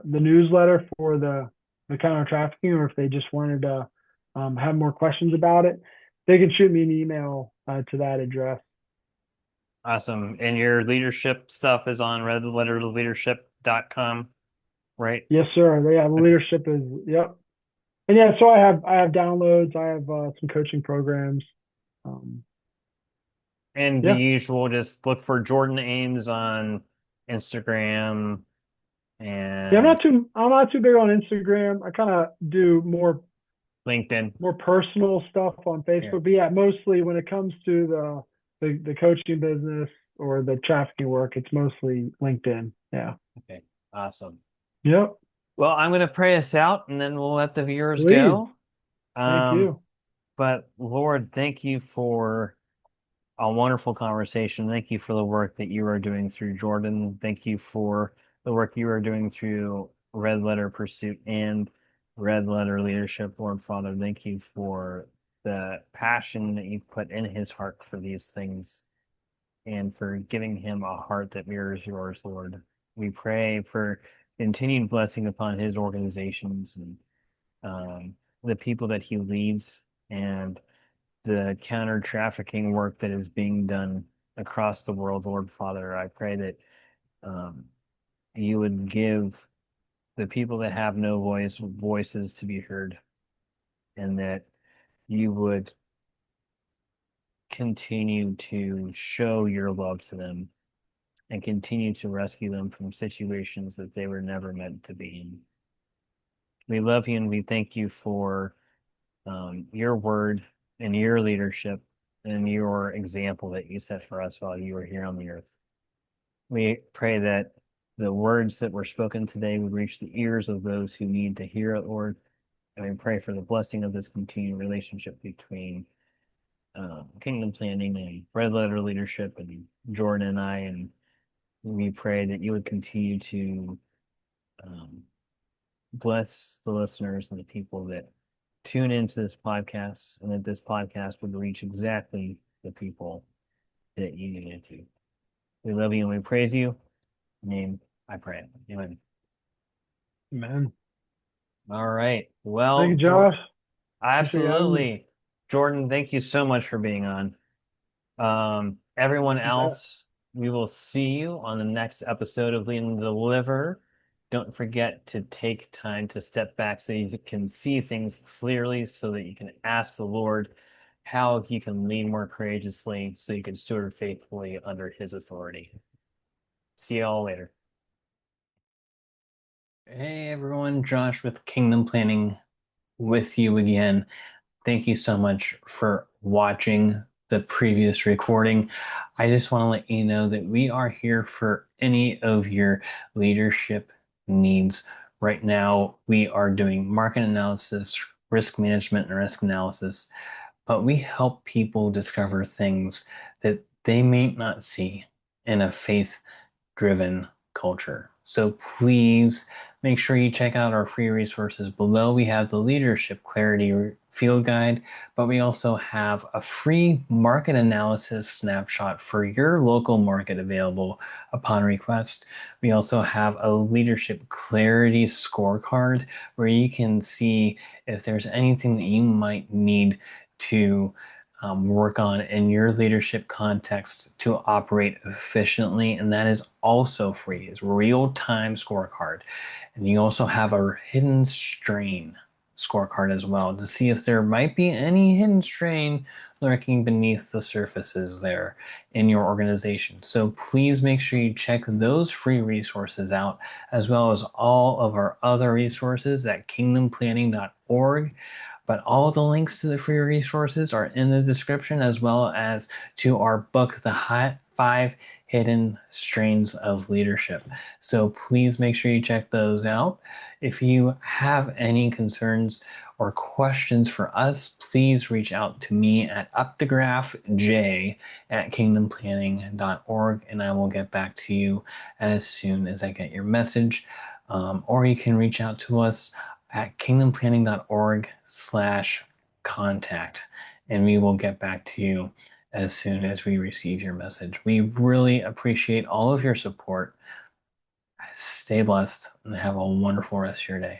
newsletter for the counter-trafficking, or if they just wanted to have more questions about it, they can shoot me an email to that address. Awesome. And your leadership stuff is on redletterleadership.com, right? Yes, sir. Yeah, the leadership is, yep. And yeah, so I have downloads. I have some coaching programs. And the Yeah. usual, just look for Jordan Ames on Instagram and Yeah, I'm not too big on Instagram. I kind of do LinkedIn. more personal stuff on Yeah. Facebook. But yeah, mostly when it comes to the coaching business or the trafficking work, it's mostly LinkedIn. Yeah. Okay, awesome. Yep. Well, I'm going to pray us out and then we'll let the viewers Please. go. Thank Um, you. but Lord, thank you for a wonderful conversation. Thank you for the work that you are doing through Jordan. Thank you for the work you are doing through Red Letter Pursuit and Red Letter Leadership, Lord Father. Thank you for the passion that you've put in his heart for these things and for giving him a heart that mirrors yours, Lord. We pray for continued blessing upon his organizations and the people that he leads and the counter-trafficking work that is being done across the world, Lord Father. I pray that um, you would give the people that have no voice voices to be heard, and that you would continue to show your love to them and continue to rescue them from situations that they were never meant to be in. We love you and we thank you for your word and your leadership and your example that you set for us while you were here on the earth. We pray that the words that were spoken today would reach the ears of those who need to hear it, Lord. And we pray for the blessing of this continued relationship between Kingdom Planning and Red Letter Leadership and Jordan and I. And we pray that you would continue to um, bless the listeners and the people that tune into this podcast, and that this podcast would reach exactly the people that you need it to. We love you and we praise you. In your name, I pray. Amen. Man. All right. Thank Well, you, Josh. Appreciate you having me. absolutely. Jordan, thank you so much for being on. Everyone You bet. else, we will see you on the next episode of Lead and Deliver. Don't forget to take time to step back so you can see things clearly, so that you can ask the Lord how you can lead more courageously, so you can steward faithfully under his authority. See y'all later. Hey everyone, Josh with Kingdom Planning with you again. Thank you so much for watching the previous recording. I just want to let you know that we are here for any of your leadership needs. Right now, we are doing market analysis, risk management, and risk analysis, but we help people discover things that they may not see in a faith driven culture. So please make sure you check out our free resources below. We have the Leadership Clarity Field Guide, but we also have a free market analysis snapshot for your local market available upon request. We also have a Leadership Clarity Scorecard where you can see if there's anything that you might need to work on in your leadership context to operate efficiently. And that is also free. It's real-time scorecard. And you also have a hidden strain scorecard as well to see if there might be any hidden strain lurking beneath the surfaces there in your organization. So please make sure you check those free resources out, as well as all of our other resources at kingdomplanning.org. But all the links to the free resources are in the description, as well as to our book, The 5 Hidden Strains of Leadership. So please make sure you check those out. If you have any concerns or questions for us, please reach out to me at upthegraphj@kingdomplanning.org, and I will get back to you as soon as I get your message. Or you can reach out to us at kingdomplanning.org/contact, and we will get back to you as soon as we receive your message. We really appreciate all of your support. Stay blessed and have a wonderful rest of your day.